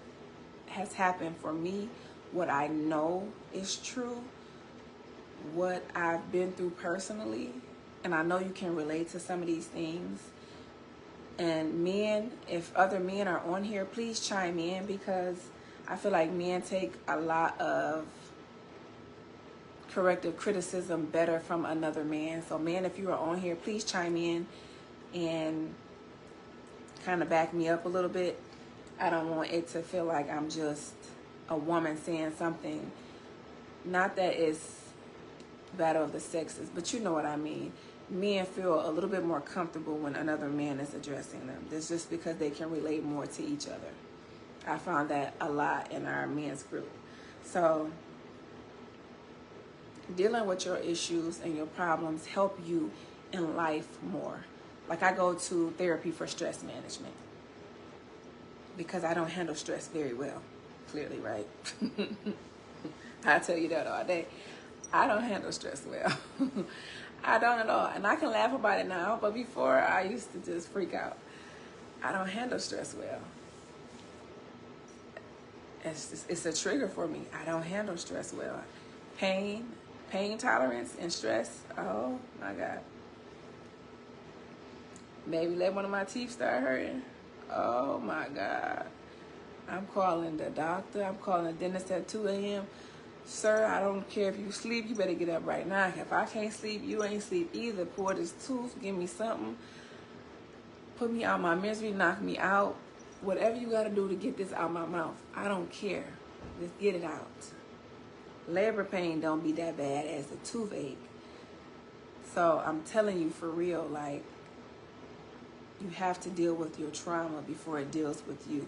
has happened for me, what I know is true, what I've been through personally, and I know you can relate to some of these things. And men, if other men are on here, please chime in because I feel like men take a lot of corrective criticism better from another man. So men, if you are on here, please chime in and kind of back me up a little bit. I don't want it to feel like I'm just a woman saying something. Not that it's battle of the sexes, but you know what I mean. Men feel a little bit more comfortable when another man is addressing them. That's just because they can relate more to each other. I found that a lot in our men's group. So dealing with your issues and your problems help you in life more. Like I go to therapy for stress management because I don't handle stress very well. Clearly, right? I tell you that all day. I don't handle stress well. I don't at all. And I can laugh about it now, but before I used to just freak out. I don't handle stress well. It's a trigger for me. I don't handle stress well. Pain tolerance and stress. Oh my God. Maybe let one of my teeth start hurting. Oh my God. I'm calling the doctor. I'm calling the dentist at 2 a.m. Sir, I don't care if you sleep. You better get up right now. If I can't sleep, you ain't sleep either. Pull this tooth. Give me something. Put me out my misery. Knock me out. Whatever you got to do to get this out my mouth. I don't care. Just get it out. Labor pain don't be that bad as a toothache. So I'm telling you for real, like, you have to deal with your trauma before it deals with you.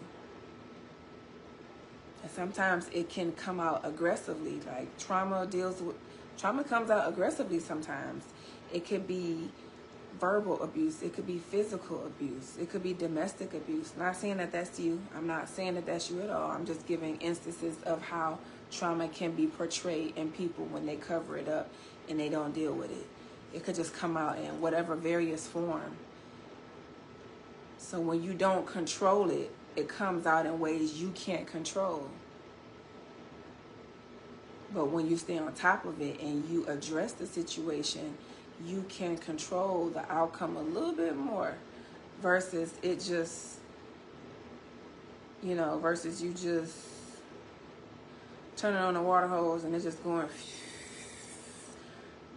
And sometimes it can come out aggressively. Like trauma comes out aggressively sometimes. It could be verbal abuse. It could be physical abuse. It could be domestic abuse. Not saying that that's you. I'm not saying that that's you at all. I'm just giving instances of how trauma can be portrayed in people when they cover it up and they don't deal with it. It could just come out in whatever various form. So when you don't control it, it comes out in ways you can't control. But when you stay on top of it and you address the situation, you can control the outcome a little bit more versus it just, versus you just turning on the water hose and it's just going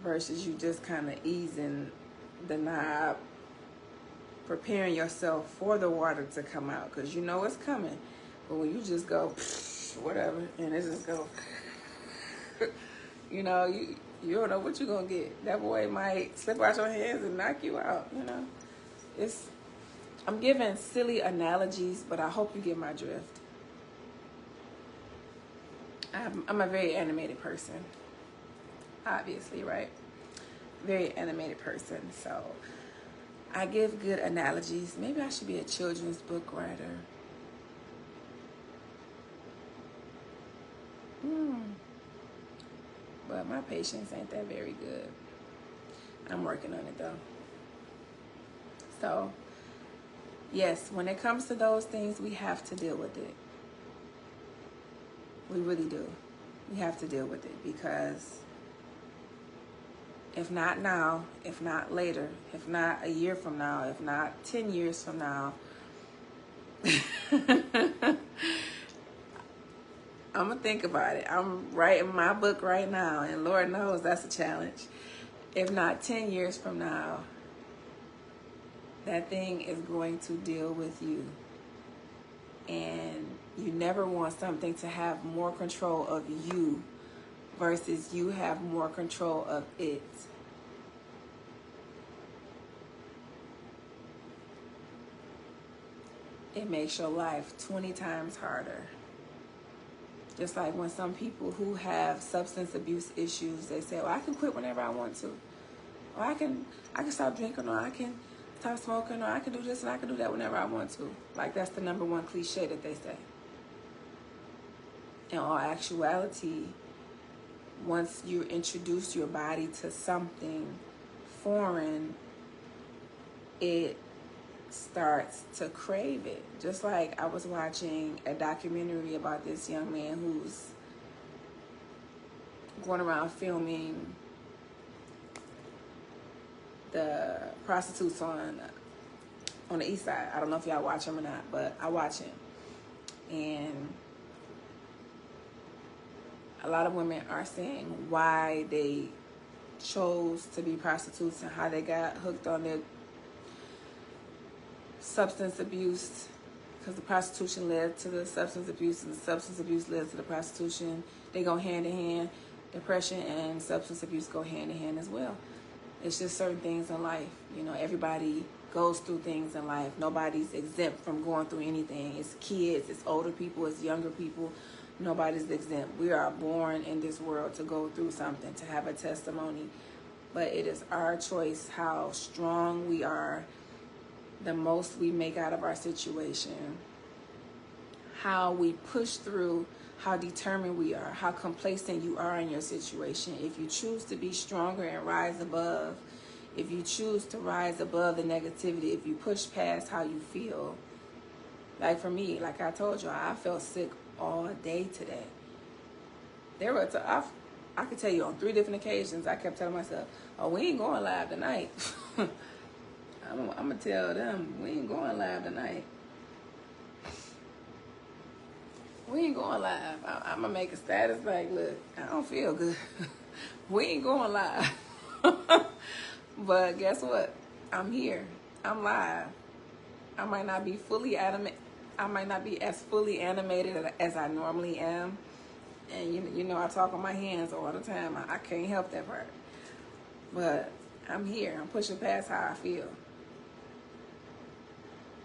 versus you just kind of easing the knob, preparing yourself for the water to come out because you know it's coming. But when you just go whatever and it just go you don't know what you're gonna get. That boy might slip out your hands and knock you out. I'm giving silly analogies, but I hope you get my drift. I'm a very animated person, obviously, right? Very animated person, so I give good analogies. Maybe I should be a children's book writer. But my patience ain't that very good. I'm working on it though. So, yes, when it comes to those things, we have to deal with it. We really do. We have to deal with it because if not now, if not later, if not a year from now, if not 10 years from now, I'm going to think about it. I'm writing my book right now, and Lord knows that's a challenge. If not 10 years from now, that thing is going to deal with you. And you never want something to have more control of you versus you have more control of it. It makes your life 20 times harder. Just like when some people who have substance abuse issues, they say, I can quit whenever I want to. Or I can stop drinking, or I can stop smoking, or I can do this and I can do that whenever I want to. Like that's the number one cliche that they say. In all actuality, once you introduce your body to something foreign, it starts to crave it. Just like I was watching a documentary about this young man who's going around filming the prostitutes on the east side. I don't know if y'all watch him or not, but I watch him. And a lot of women are saying why they chose to be prostitutes and how they got hooked on their substance abuse, because the prostitution led to the substance abuse and the substance abuse led to the prostitution. They go hand in hand. Depression and substance abuse go hand in hand as well. It's just certain things in life. Everybody goes through things in life. Nobody's exempt from going through anything. It's kids, it's older people, it's younger people. Nobody's exempt. We are born in this world to go through something, to have a testimony. But it is our choice how strong we are, the most we make out of our situation, how we push through, how determined we are, how complacent you are in your situation. If you choose to be stronger and rise above, if you choose to rise above the negativity, if you push past how you feel. Like for me, like I told you, I felt sick all day today. There were I could tell you on 3 different occasions, I kept telling myself, oh, we ain't going live tonight. I'm going to tell them, we ain't going live tonight. We ain't going live. I'm going to make a status like, look, I don't feel good. We ain't going live. But guess what? I'm here. I'm live. I might not be fully animated. I might not be as fully animated as I normally am. And you know I talk on my hands all the time. I can't help that part. But I'm here. I'm pushing past how I feel.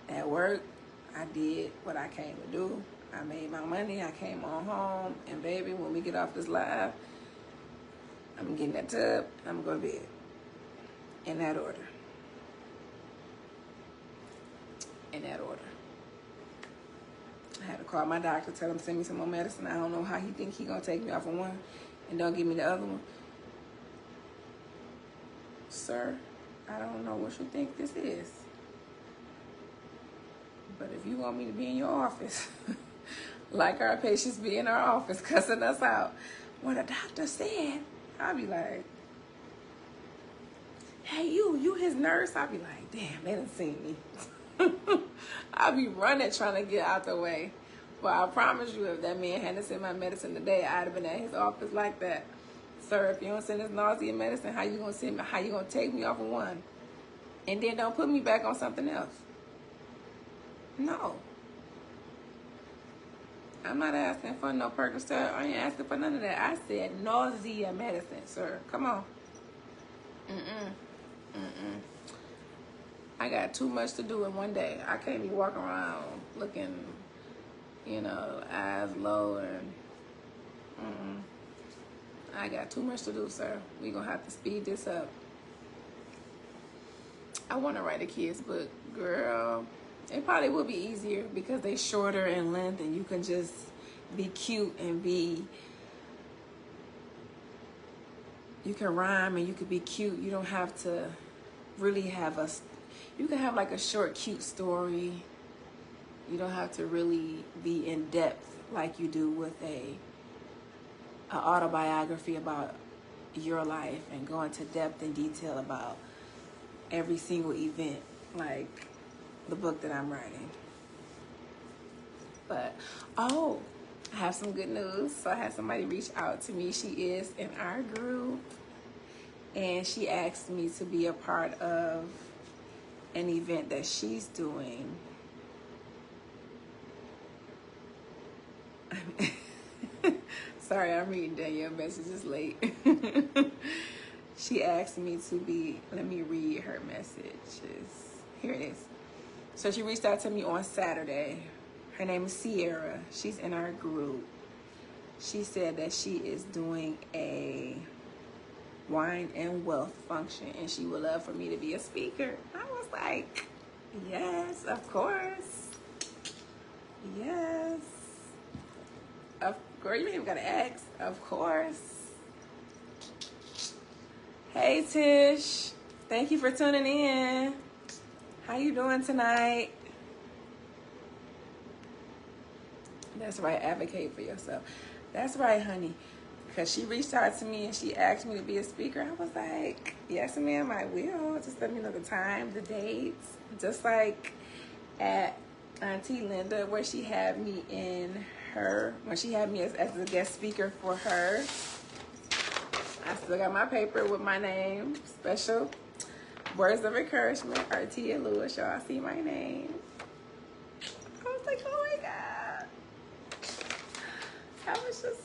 At work, I did what I came to do. I made my money. I came on home. And baby, when we get off this live, I'm getting that tub. I'm going to bed. In that order. In that order. I had to call my doctor, tell him to send me some more medicine. I don't know how he think he gonna take me off of one and don't give me the other one. Sir, I don't know what you think this is. But if you want me to be in your office, like our patients be in our office cussing us out, what the doctor said, I'll be like, hey, you his nurse? I'll be like, damn, they done seen me. I'll be running trying to get out the way. But I promise you, if that man hadn't sent my medicine today, I'd have been at his office like that. Sir, if you don't send this nausea medicine, how you gonna take me off of one? And then don't put me back on something else. No. I'm not asking for no Percocet. I ain't asking for none of that. I said nausea medicine, sir. Come on. I got too much to do in one day. I can't be walking around looking, eyes low and I got too much to do, sir. We gonna have to speed this up. I want to write a kid's book, girl. It probably will be easier because they shorter in length and you can just be cute and you can rhyme and you can be cute. You don't have to really have you can have like a short, cute story. You don't have to really be in depth like you do with an autobiography about your life and go into depth and detail about every single event like the book that I'm writing. But, I have some good news. So I had somebody reach out to me. She is in our group and she asked me to be a part of an event that she's doing. Sorry, I'm reading Danielle messages late. She asked me to be, let me read her messages. Here it is. So she reached out to me on Saturday. Her name is Sierra. She's in our group. She said that she is doing a wine and wealth function and she would love for me to be a speaker. I was like, yes, of course. Yes. Girl, you ain't even gotta ask. Of course. Hey, Tish. Thank you for tuning in. How you doing tonight? That's right. Advocate for yourself. That's right, honey. Because she reached out to me and she asked me to be a speaker. I was like, yes, ma'am, I will. Just let me know the time, the dates. Just like at Auntie Linda, where she had me when she had me as a guest speaker for her. I still got my paper with my name. Special words of encouragement, Artia Lewis. Y'all see my name. I was like, oh my God. I was just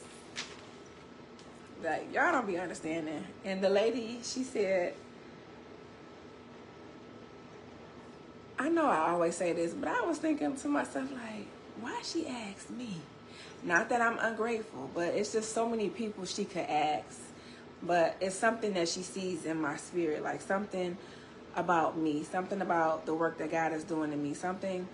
like, y'all don't be understanding. And the lady, she said, I know I always say this, but I was thinking to myself, like, why she asked me? Not that I'm ungrateful, but it's just so many people she could ask. But it's something that she sees in my spirit, like something about me, something about the work that God is doing in me, something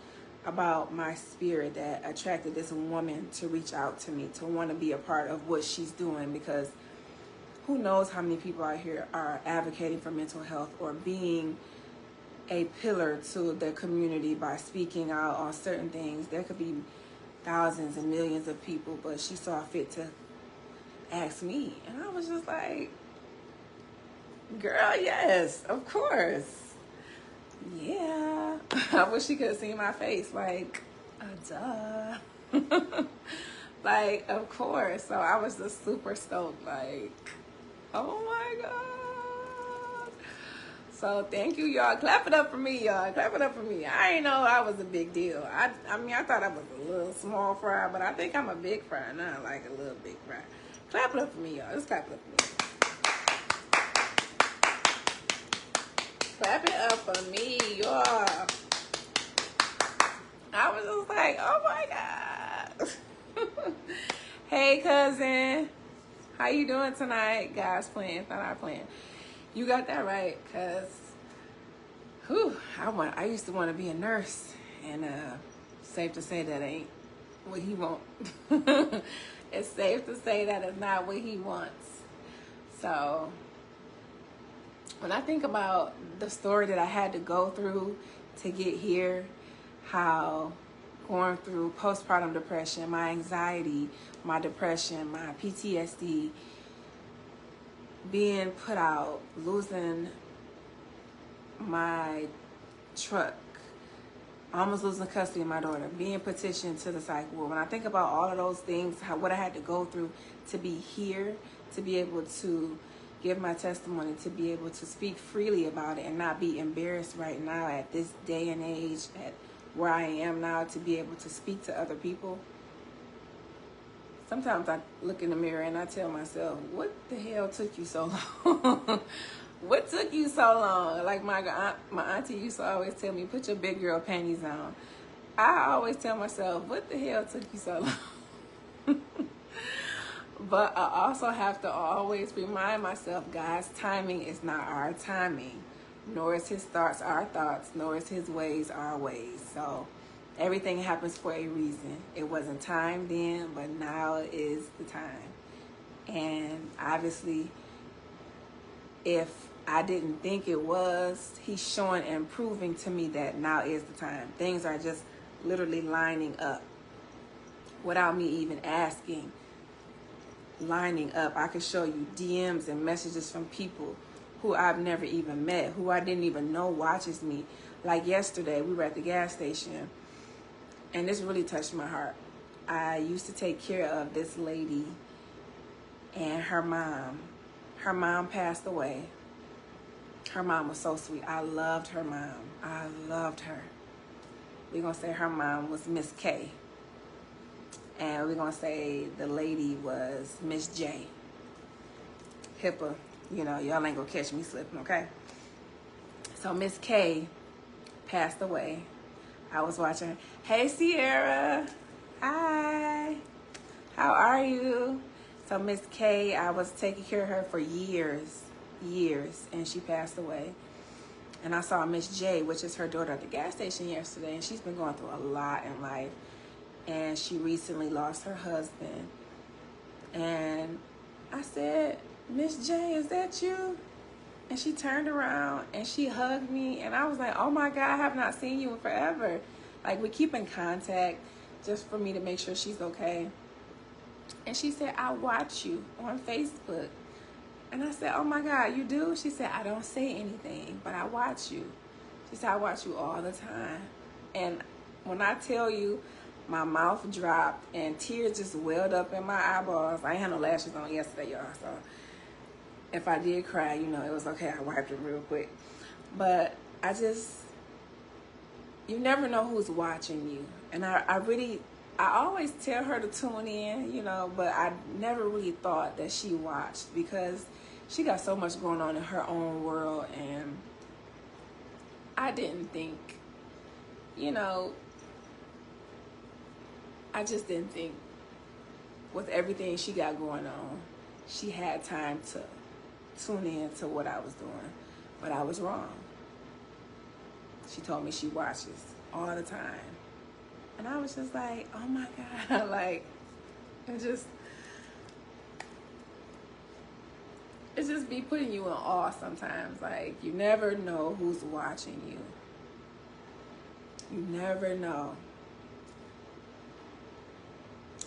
about my spirit that attracted this woman to reach out to me, to want to be a part of what she's doing, because who knows how many people out here are advocating for mental health or being a pillar to the community by speaking out on certain things. There could be thousands and millions of people, but she saw fit to ask me. And I was just like, girl, yes, of course. Yeah. I wish she could have seen my face. Like, duh. Like, of course. So I was just super stoked. Like, oh my God. So thank you, y'all. Clap it up for me, y'all. Clap it up for me. I didn't know I was a big deal. I mean, I thought I was a little small fry, but I think I'm a big fry now, like a little big fry. Clap it up for me, y'all. Just clap it up for me. Clap it up for me, y'all. I was just like, oh my God. Hey, cousin. How you doing tonight? God's plan, not our plan. You got that right, because I used to want to be a nurse, and safe to say that ain't what he wants. It's safe to say that is not what he wants. So when I think about the story that I had to go through to get here, how going through postpartum depression, my anxiety, my depression, my PTSD, being put out, losing my truck, almost losing custody of my daughter, being petitioned to the psych ward. When I think about all of those things, what I had to go through to be here, to be able to give my testimony, to be able to speak freely about it and not be embarrassed right now at this day and age, at where I am now, to be able to speak to other people. Sometimes I look in the mirror and I tell myself, what the hell took you so long? What took you so long? Like my auntie used to always tell me, put your big girl panties on. I always tell myself, what the hell took you so long? But I also have to always remind myself, God's timing is not our timing, nor is his thoughts our thoughts, nor is his ways our ways. So everything happens for a reason. It wasn't time then, but now is the time. And obviously, if I didn't think it was, he's showing and proving to me that now is the time. Things are just literally lining up without me even asking. Lining up. I could show you DMs and messages from people who I've never even met, who I didn't even know watches me. Like yesterday, we were at the gas station, and this really touched my heart. I used to take care of this lady and her mom. Her mom passed away. Her mom was so sweet. I loved her mom. I loved her. We're going to say her mom was Miss K. And we're going to say the lady was Miss J. HIPAA, y'all ain't going to catch me slipping, okay? So Miss K passed away. I was watching her. Hey, Sierra. Hi. How are you? So Miss K, I was taking care of her for years, and she passed away. And I saw Miss J, which is her daughter, at the gas station yesterday, and she's been going through a lot in life. And she recently lost her husband. And I said, Miss J, is that you? And she turned around and she hugged me. And I was like, oh my God, I have not seen you in forever. Like, we keep in contact just for me to make sure she's okay. And she said, I watch you on Facebook. And I said, oh my God, you do? She said, I don't say anything, but I watch you. She said, I watch you all the time. And when I tell you, my mouth dropped and tears just welled up in my eyeballs. I ain't had no lashes on yesterday, y'all, so if I did cry, it was okay. I wiped it real quick. But you never know who's watching you. And I always tell her to tune in, but I never really thought that she watched, because she got so much going on in her own world, and I didn't think, I just didn't think with everything she got going on, she had time to tune in to what I was doing. But I was wrong. She told me she watches all the time. And I was just like, oh my God, like, it just be putting you in awe sometimes. Like, you never know who's watching you. You never know.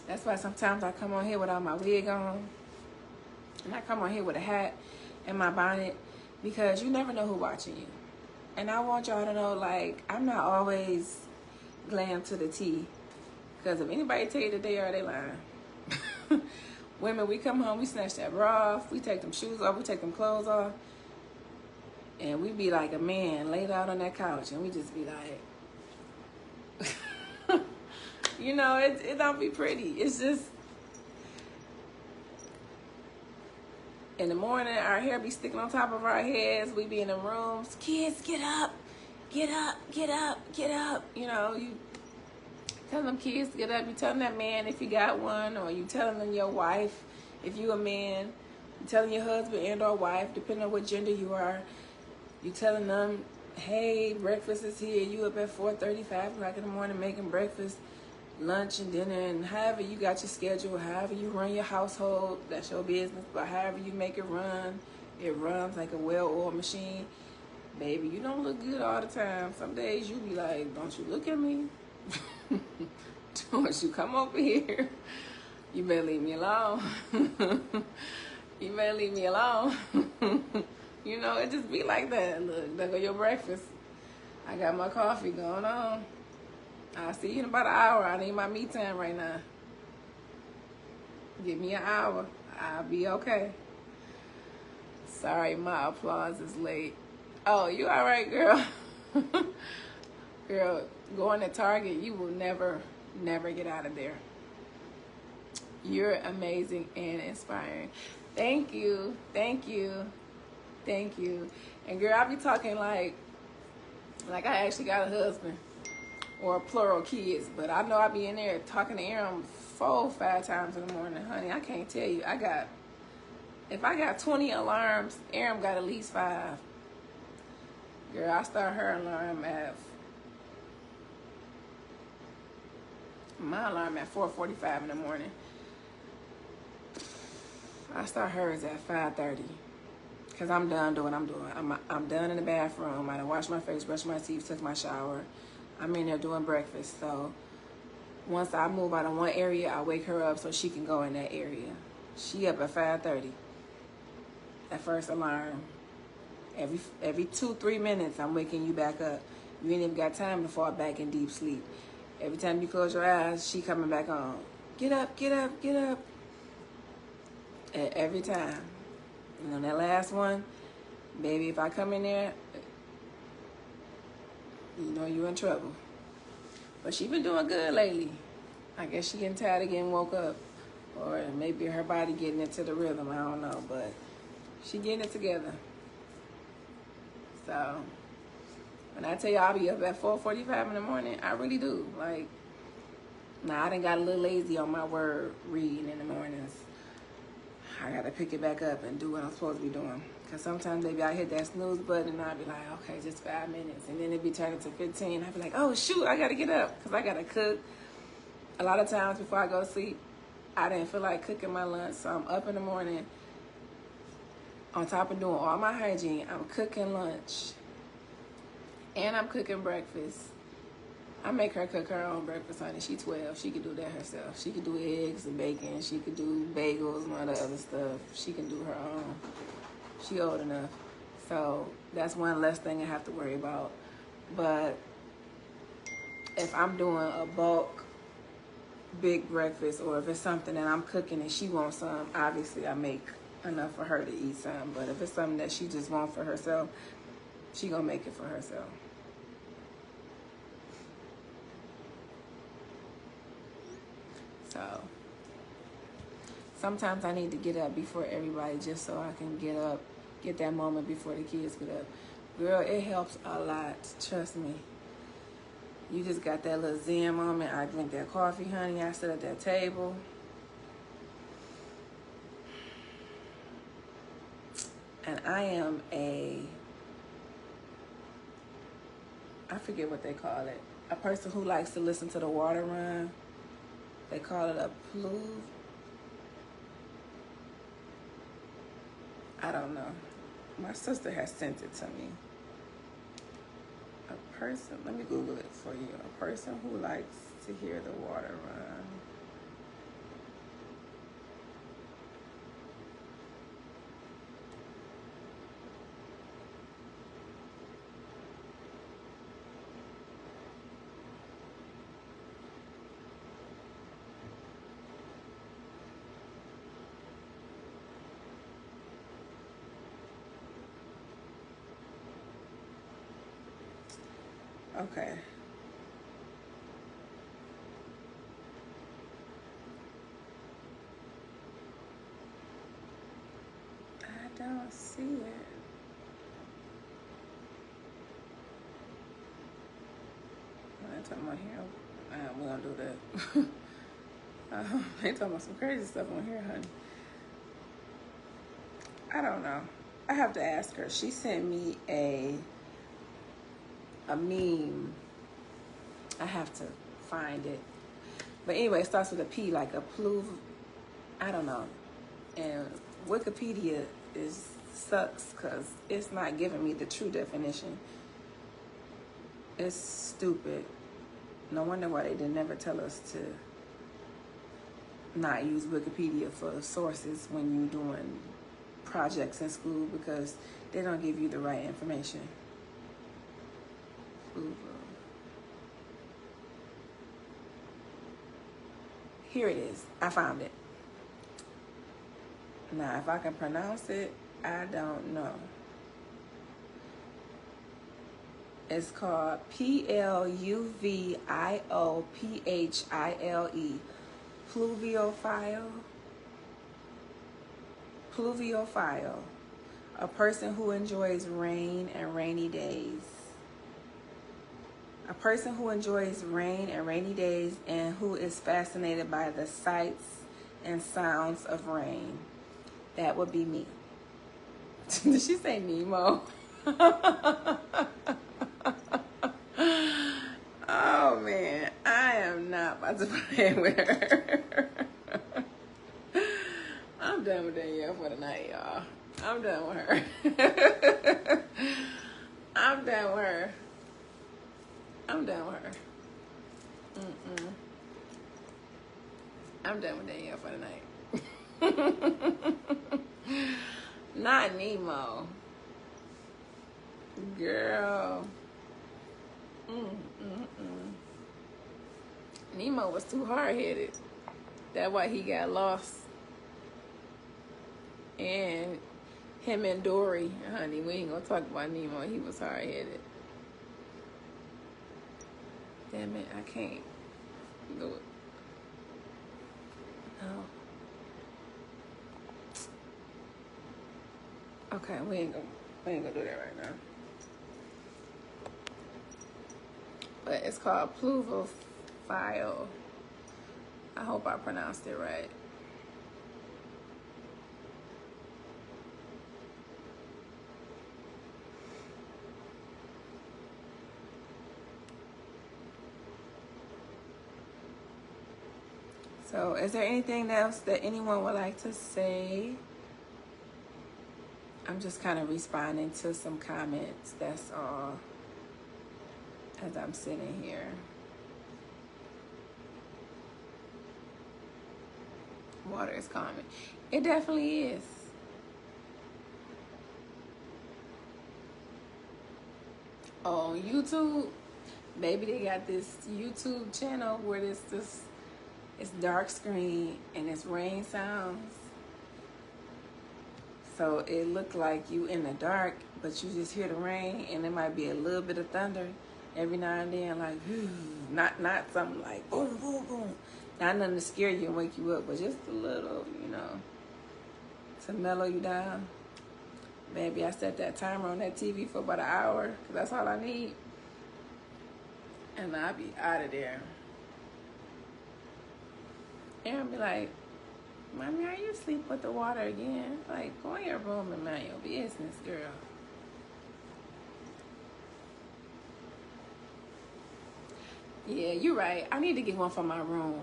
That's why sometimes I come on here without my wig on. And I come on here with a hat and my bonnet, because you never know who's watching you. And I want y'all to know, like, I'm not always glam to the T. Because if anybody tell you that they are, they lying. Women, we come home, we snatch that bra off, we take them shoes off, we take them clothes off, and we be like a man laid out on that couch, and we just be like, you know, it don't be pretty. It's just, in the morning, our hair be sticking on top of our heads, we be in the rooms, kids, get up, get up, get up, get up. You know, you tell them kids to get up. You telling that man if you got one, or you telling them your wife if you a man. You telling your husband and or wife, depending on what gender you are. You telling them, hey, breakfast is here. You up at 4:30, 5 o'clock in the morning making breakfast, lunch and dinner, and however you got your schedule, however you run your household, that's your business. But however you make it runs like a well-oiled machine. Baby, you don't look good all the time. Some days you be like, don't you look at me? Don't you come over here? You better leave me alone. You better leave me alone. You know, it just be like that. Look, there go your breakfast. I got my coffee going on. I'll see you in about an hour. I need my me time right now. Give me an hour. I'll be okay. Sorry, my applause is late. Oh, you all right, girl? Girl, going to Target, you will never get out of there. You're amazing and inspiring. Thank you, thank you, thank you. And girl, I be talking like I actually got a husband, or plural kids, but I know I be in there talking to Aaron 4-5 times in the morning. Honey, I can't tell you. If I got 20 alarms, Aaron got at least 5. Girl, I start her alarm at my alarm at 4:45 in the morning. I start hers at 5:30, because I'm done doing what I'm doing. I'm done in the bathroom. I done washed my face, brushed my teeth, took my shower. I'm in there doing breakfast. So once I move out of one area, I wake her up so she can go in that area. She up at 5:30. That first alarm. Every 2-3 minutes, I'm waking you back up. You ain't even got time to fall back in deep sleep. Every time you close your eyes, she coming back on. Get up, get up, get up. And every time. And on that last one, baby, if I come in there, you know you're in trouble. But she been doing good lately. I guess she getting tired of getting woke up. Or maybe her body getting into the rhythm, I don't know. But she getting it together. So when I tell you I'll be up at 4:45 in the morning, I really do. Like, now I done got a little lazy on my word reading in the mornings. I got to pick it back up and do what I'm supposed to be doing. Because sometimes, baby, I hit that snooze button and I'll be like, okay, just 5 minutes. And then it be turning to 15. I'll be like, oh, shoot, I got to get up because I got to cook. A lot of times before I go to sleep, I didn't feel like cooking my lunch. So I'm up in the morning. On top of doing all my hygiene, I'm cooking lunch. And I'm cooking breakfast. I make her cook her own breakfast, honey. She's 12. She can do that herself. She can do eggs and bacon. She could do bagels and all the other stuff. She can do her own. She old enough. So that's one less thing I have to worry about. But if I'm doing a bulk big breakfast, or if it's something that I'm cooking and she wants some, obviously I make enough for her to eat some. But if it's something that she just wants for herself, she gonna make it for herself. So sometimes I need to get up before everybody, just so I can get that moment before the kids get up. Girl, it helps a lot, trust me. You just got that little zen moment. I drink that coffee, honey. I sit at that table. And I am I forget what they call it, a person who likes to listen to the water run. They call it a pluv. I don't know. My sister has sent it to me. A person, let me Google it for you. A person who likes to hear the water run. Okay. I don't see it. I'm talking about here. We don't do that. They talking about some crazy stuff on here, honey. I don't know. I have to ask her. She sent me a meme. I have to find it. But anyway, it starts with a P, like a pluv. I don't know. And Wikipedia sucks because it's not giving me the true definition. It's stupid. No wonder why they didn't never tell us to not use Wikipedia for sources when you're doing projects in school, because they don't give you the right information. Here it is. I found it. Now, if I can pronounce it, I don't know. It's called Pluviophile. Pluviophile. Pluviophile. A person who enjoys rain and rainy days. A person who enjoys rain and rainy days and who is fascinated by the sights and sounds of rain. That would be me. Did she say Nemo? Oh man, I am not about to play with her. I'm done with Danielle for the night, y'all. I'm done with her. I'm done with her. I'm done with her. I'm done with Danielle for the night. Not Nemo. Girl. Nemo was too hard-headed. That's why he got lost. And him and Dory, honey, we ain't gonna talk about Nemo. He was hard-headed. Damn it, I can't do it. No. Okay, we ain't gonna do that right now. But it's called Pluvophile. I hope I pronounced it right. So, is there anything else that anyone would like to say? I'm just kind of responding to some comments, that's all, as I'm sitting here. Water is calming. It definitely is. On YouTube, baby, they got this YouTube channel where it's dark screen and it's rain sounds. So it looked like you in the dark, but you just hear the rain, and it might be a little bit of thunder every now and then, like, not something like boom, boom, boom. Not nothing to scare you and wake you up, but just a little, to mellow you down. Baby, I set that timer on that TV for about an hour, because that's all I need. And I'll be out of there. And I'll be like, Mommy, are you asleep with the water again? Like, go in your room and mind your business, girl. Yeah, you're right. I need to get one for my room.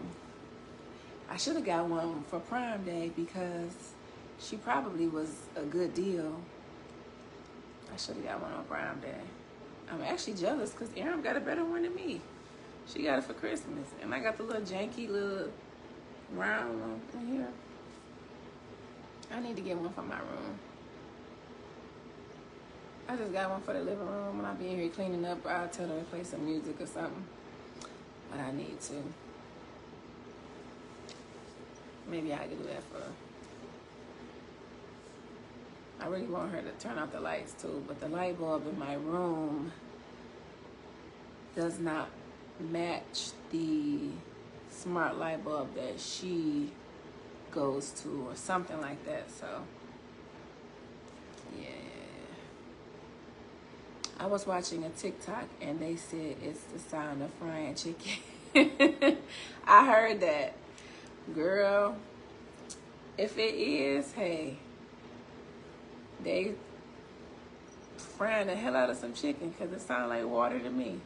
I should have got one for Prime Day because she probably was a good deal. I should have got one on Prime Day. I'm actually jealous because Erin got a better one than me. She got it for Christmas. And I got the little janky little round one in here. I need to get one for my room. I just got one for the living room. When I be in here cleaning up, I'll tell her to play some music or something. But I need to. Maybe I can do that for her. I really want her to turn off the lights too, but the light bulb in my room does not match the smart light bulb that she goes to or something like that. So yeah, I was watching a TikTok and they said it's the sound of frying chicken. I heard that. Girl, if it is, hey, they frying the hell out of some chicken because it sounds like water to me.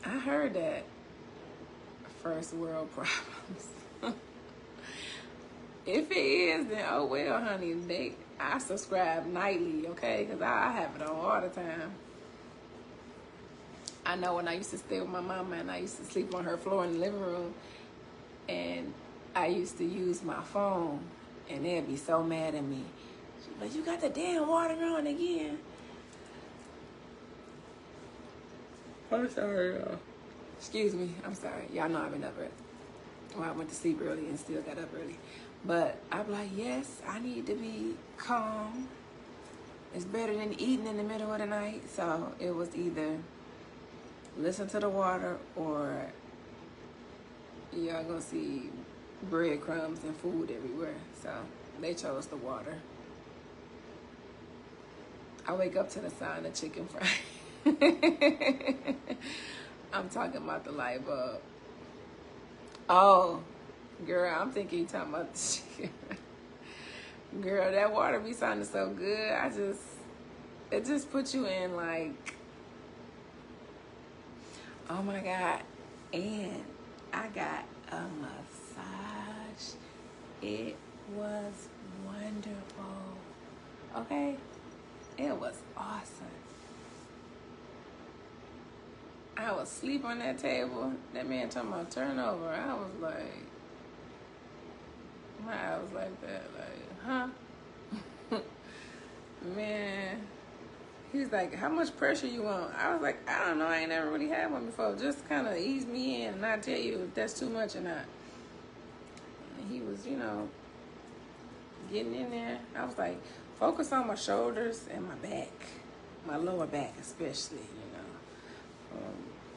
I heard that. First world problems. If it is, then oh well, honey. I subscribe nightly, okay? Because I have it on all the time. I know when I used to stay with my mama and I used to sleep on her floor in the living room, and I used to use my phone, and they'd be so mad at me. She'd be like, you got the damn water on again. I'm sorry, y'all. Excuse me. I'm sorry. Y'all know I've been up early. Well, I went to sleep early and still got up early. But I'm like, yes, I need to be calm. It's better than eating in the middle of the night. So it was either listen to the water or y'all gonna see breadcrumbs and food everywhere. So they chose the water. I wake up to the sound of chicken fry. I'm talking about the light bulb. Oh, girl, I'm thinking you talking about the chicken. Girl, that water be sounding so good. It just puts you in like, oh my God. And I got a massage. It was wonderful. Okay? It was awesome. I was asleep on that table. That man talking about turnover. I was like, my eye was like that. Like, huh? Man. He was like, how much pressure you want? I was like, I don't know. I ain't never really had one before. Just kind of ease me in and I'll tell you if that's too much or not. And he was, getting in there. I was like, focus on my shoulders and my back. My lower back especially,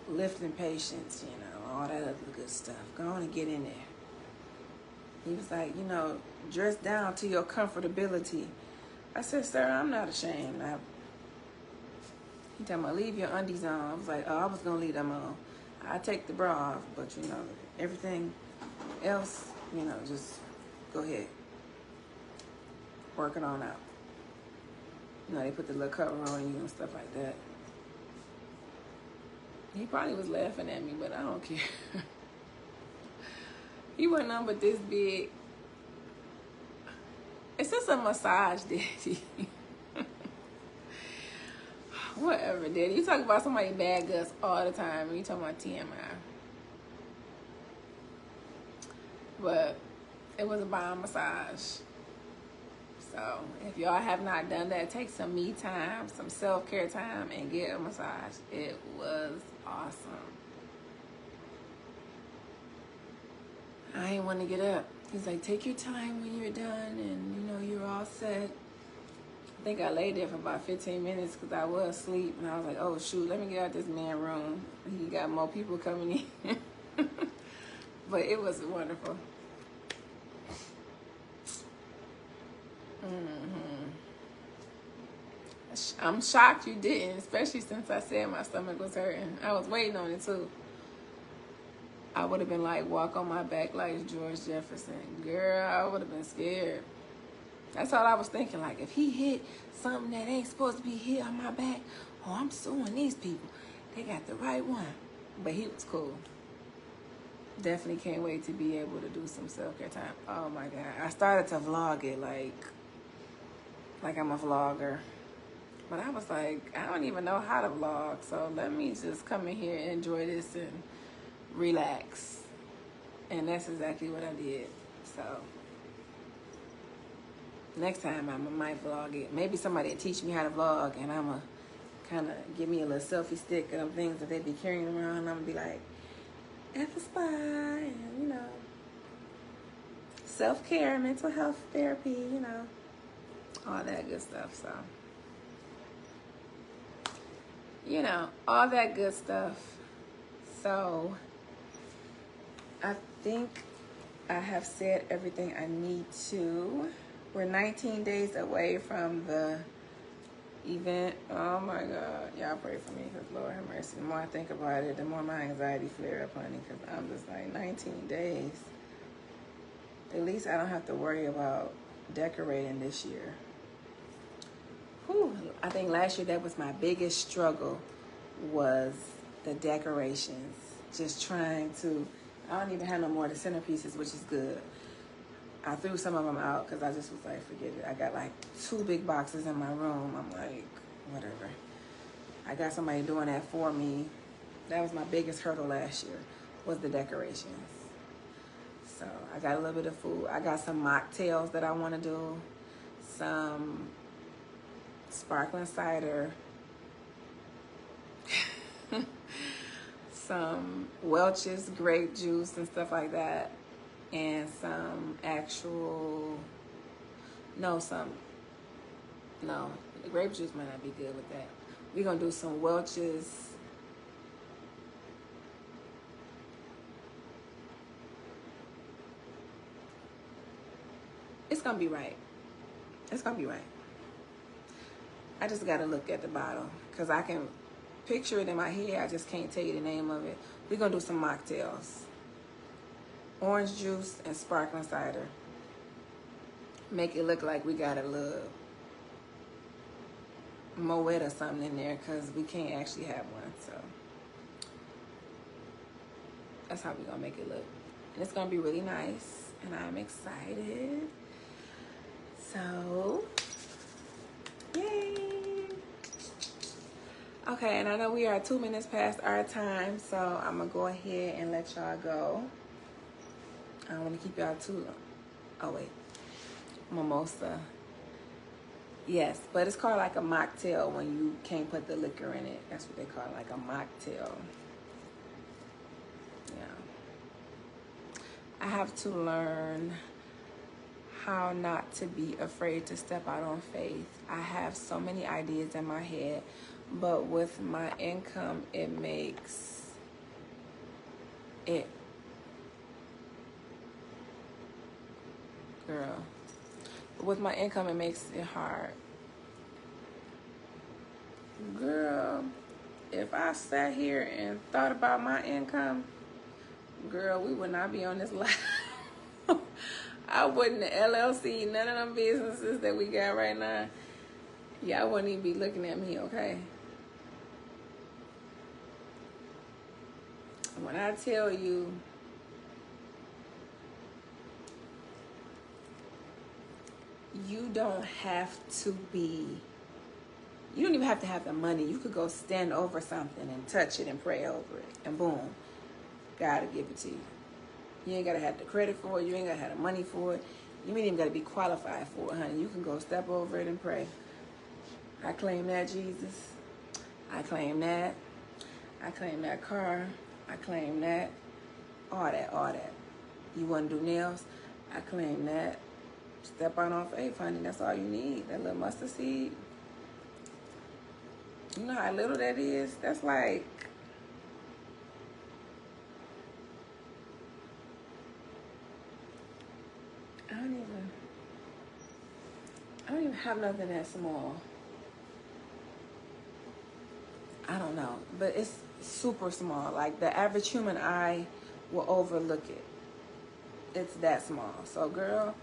lifting patience, all that other good stuff. Go on and get in there. He was like, dress down to your comfortability. I said, sir, I'm not ashamed. He talking about leave your undies on. I was like, oh, I was going to leave them on. I take the bra off, but, everything else, just go ahead. Work it on out. They put the little cover on you and stuff like that. He probably was laughing at me, but I don't care. He wasn't on but this big. It's just a massage, Daddy. Whatever, Daddy. You talk about somebody bad guts all the time, and you talking about TMI. But it was a bomb massage. So if y'all have not done that, take some me time, some self-care time, and get a massage. It was awesome. I ain't want to get up. He's like, take your time when you're done and, you're all set. I think I laid there for about 15 minutes because I was asleep. And I was like, oh, shoot, let me get out this man's room. He got more people coming in. But it was wonderful. I'm shocked you didn't, especially since I said my stomach was hurting. I was waiting on it too. I would have been like, walk on my back like George Jefferson. Girl, I would have been scared. That's all I was thinking. Like, if he hit something that ain't supposed to be hit on my back, oh, I'm suing these people. They got the right one. But he was cool. Definitely can't wait to be able to do some self-care time. Oh my God. I started to vlog it like I'm a vlogger. But I was like, I don't even know how to vlog. So let me just come in here and enjoy this and relax. And that's exactly what I did. So next time I might vlog it. Maybe somebody will teach me how to vlog, and I'm going to kind of give me a little selfie stick of them things that they be carrying around. And I'm going to be like, at the spa, and, you know, self-care, mental health therapy, you know, all that good stuff. So, you know, all that good stuff. So, I think I have said everything I need to. We're 19 days away from the event. Oh my God. Y'all pray for me, because Lord have mercy. The more I think about it, the more my anxiety flare up, honey, because I'm just like, 19 days. At least I don't have to worry about decorating this year. Whew. I think last year that was my biggest struggle, was the decorations. Just trying to, I don't even have no more of the centerpieces, which is good. I threw some of them out because I just was like, forget it. I got like 2 big boxes in my room. I'm like, whatever. I got somebody doing that for me. That was my biggest hurdle last year, was the decorations. So I got a little bit of food. I got some mocktails that I want to do. Some sparkling cider. Some Welch's grape juice and stuff like that. And some actual, no, the grape juice might not be good with that. We're going to do some Welch's it's going to be right. It's going to be right. I just got to look at the bottle because I can picture it in my head. I just can't tell you the name of it. We're going to do some mocktails. Orange juice and sparkling cider. Make it look like we got a little Moet or something in there, because we can't actually have one. So that's how we're going to make it look. And it's going to be really nice. And I'm excited. So, yay. Okay, and I know we are 2 minutes past our time, so I'm going to go ahead and let y'all go. I don't want to keep y'all too long. Oh, wait. Mimosa. Yes, but it's called like a mocktail when you can't put the liquor in it. That's what they call it, like a mocktail. Yeah. I have to learn how not to be afraid to step out on faith. I have so many ideas in my head, but with my income, it makes it, girl, with my income, it makes it hard. Girl, if I sat here and thought about my income, girl, we would not be on this live. I wouldn't LLC none of them businesses that we got right now. Y'all wouldn't even be looking at me, okay? When I tell you, you don't have to be, you don't even have to have the money. You could go stand over something and touch it and pray over it, and boom, God will give it to you. You ain't got to have the credit for it. You ain't got to have the money for it. You ain't even got to be qualified for it, honey. You can go step over it and pray. I claim that, Jesus. I claim that. I claim that car. I claim that. All that, all that. You want to do nails? I claim that. Step out on faith, honey. That's all you need. That little mustard seed. You know how little that is? That's like, I don't even have nothing that small. I don't know, but it's super small. Like the average human eye will overlook it. It's that small. So, girl,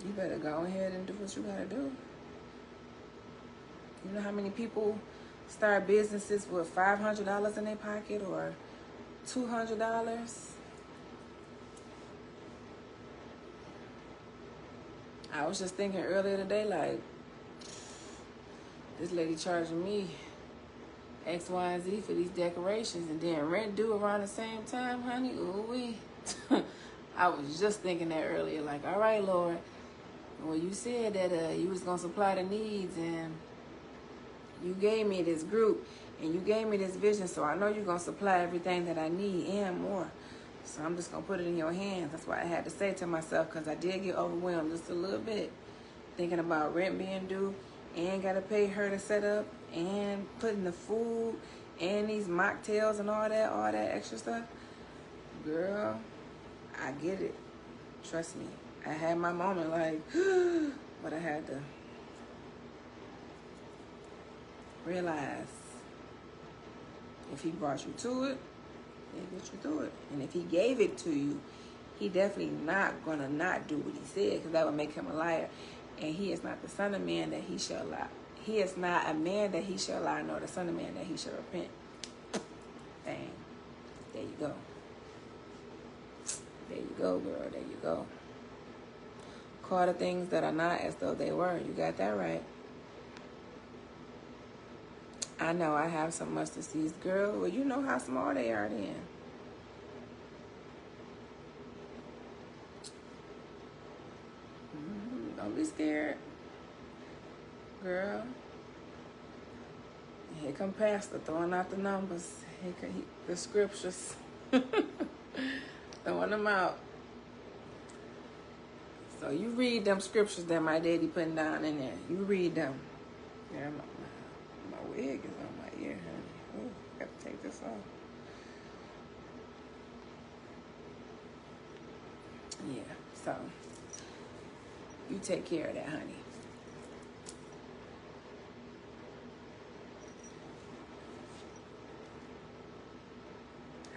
you better go ahead and do what you gotta do. You know how many people start businesses with $500 in their pocket or $200? I was just thinking earlier today, like, this lady charging me X, Y, and Z for these decorations, and then rent due around the same time, honey. Ooh-wee. I was just thinking that earlier, like, all right, Lord, well, you said that you was going to supply the needs, and you gave me this group, and you gave me this vision, so I know you're going to supply everything that I need and more. So I'm just going to put it in your hands. That's what I had to say to myself, because I did get overwhelmed just a little bit, thinking about rent being due, and got to pay her to set up, and putting the food, and these mocktails and all that extra stuff. Girl, I get it. Trust me. I had my moment, like, but I had to realize if he brought you to it, he'll get you through it. And if he gave it to you, he definitely not gonna not do what he said, because that would make him a liar. And he is not the son of man that he shall lie. He is not a man that he shall lie, nor the son of man that he shall repent. Bang. There you go. There you go, girl. There you go. Call the things that are not as though they were. You got that right. I know I have some mustard seeds, girl. Well, you know how small they are then. Don't be scared, girl. Here come Pastor throwing out the numbers. The scriptures. Throwing them out. So you read them scriptures that my daddy putting down in there. You read them. Yeah, my wig is on my ear, honey. Oh, got to take this off. Yeah, so you take care of that, honey.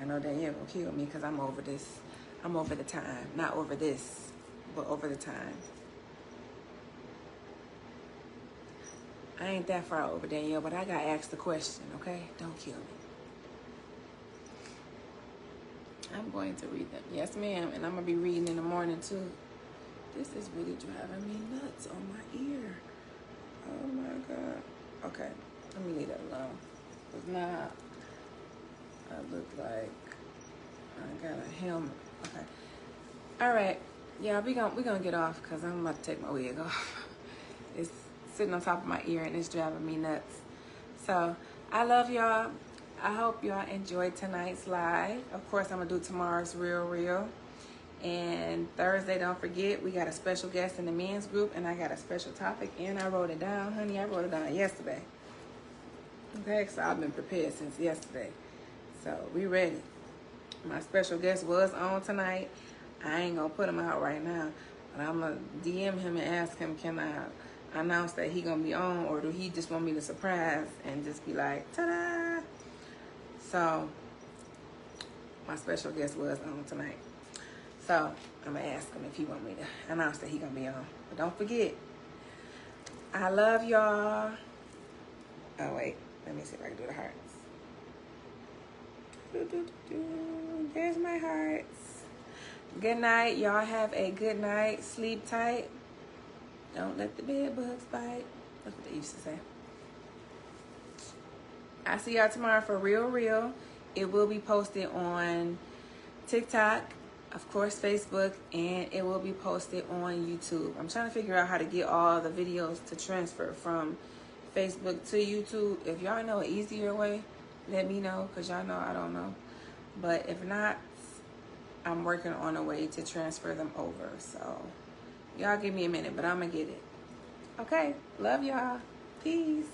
I know Danielle gonna kill me because I'm over this. I'm over the time. Not over this, but over the time. I ain't that far over, Danielle, but I got asked the question, okay? Don't kill me. I'm going to read them. Yes, ma'am. And I'm going to be reading in the morning, too. This is really driving me nuts on my ear. Oh, my God. Okay. Let me leave that alone. Because now I look like I got a helmet. Okay. All right. Yeah, we're gonna get off because I'm about to take my wig off. It's sitting on top of my ear and it's driving me nuts. So, I love y'all. I hope y'all enjoyed tonight's live. Of course, I'm going to do tomorrow's Real. And Thursday, don't forget, we got a special guest in the men's group. And I got a special topic. And I wrote it down, honey. I wrote it down yesterday. Okay, so I've been prepared since yesterday. So, we ready. My special guest was on tonight. I ain't going to put him out right now. But I'm going to DM him and ask him, can I announce that he going to be on? Or do he just want me to surprise and just be like, ta-da! So, my special guest was on tonight. So, I'm going to ask him if he want me to announce that he going to be on. But don't forget, I love y'all. Oh, wait. Let me see if I can do the hearts. There's my hearts. Good night. Y'all have a good night. Sleep tight. Don't let the bed bugs bite. That's what they used to say. I'll see y'all tomorrow for Real. It will be posted on TikTok, of course, Facebook, and it will be posted on YouTube. I'm trying to figure out how to get all the videos to transfer from Facebook to YouTube. If y'all know an easier way, let me know, because y'all know I don't know. But if not, I'm working on a way to transfer them over. So y'all give me a minute, but I'm going to get it. Okay. Love y'all. Peace.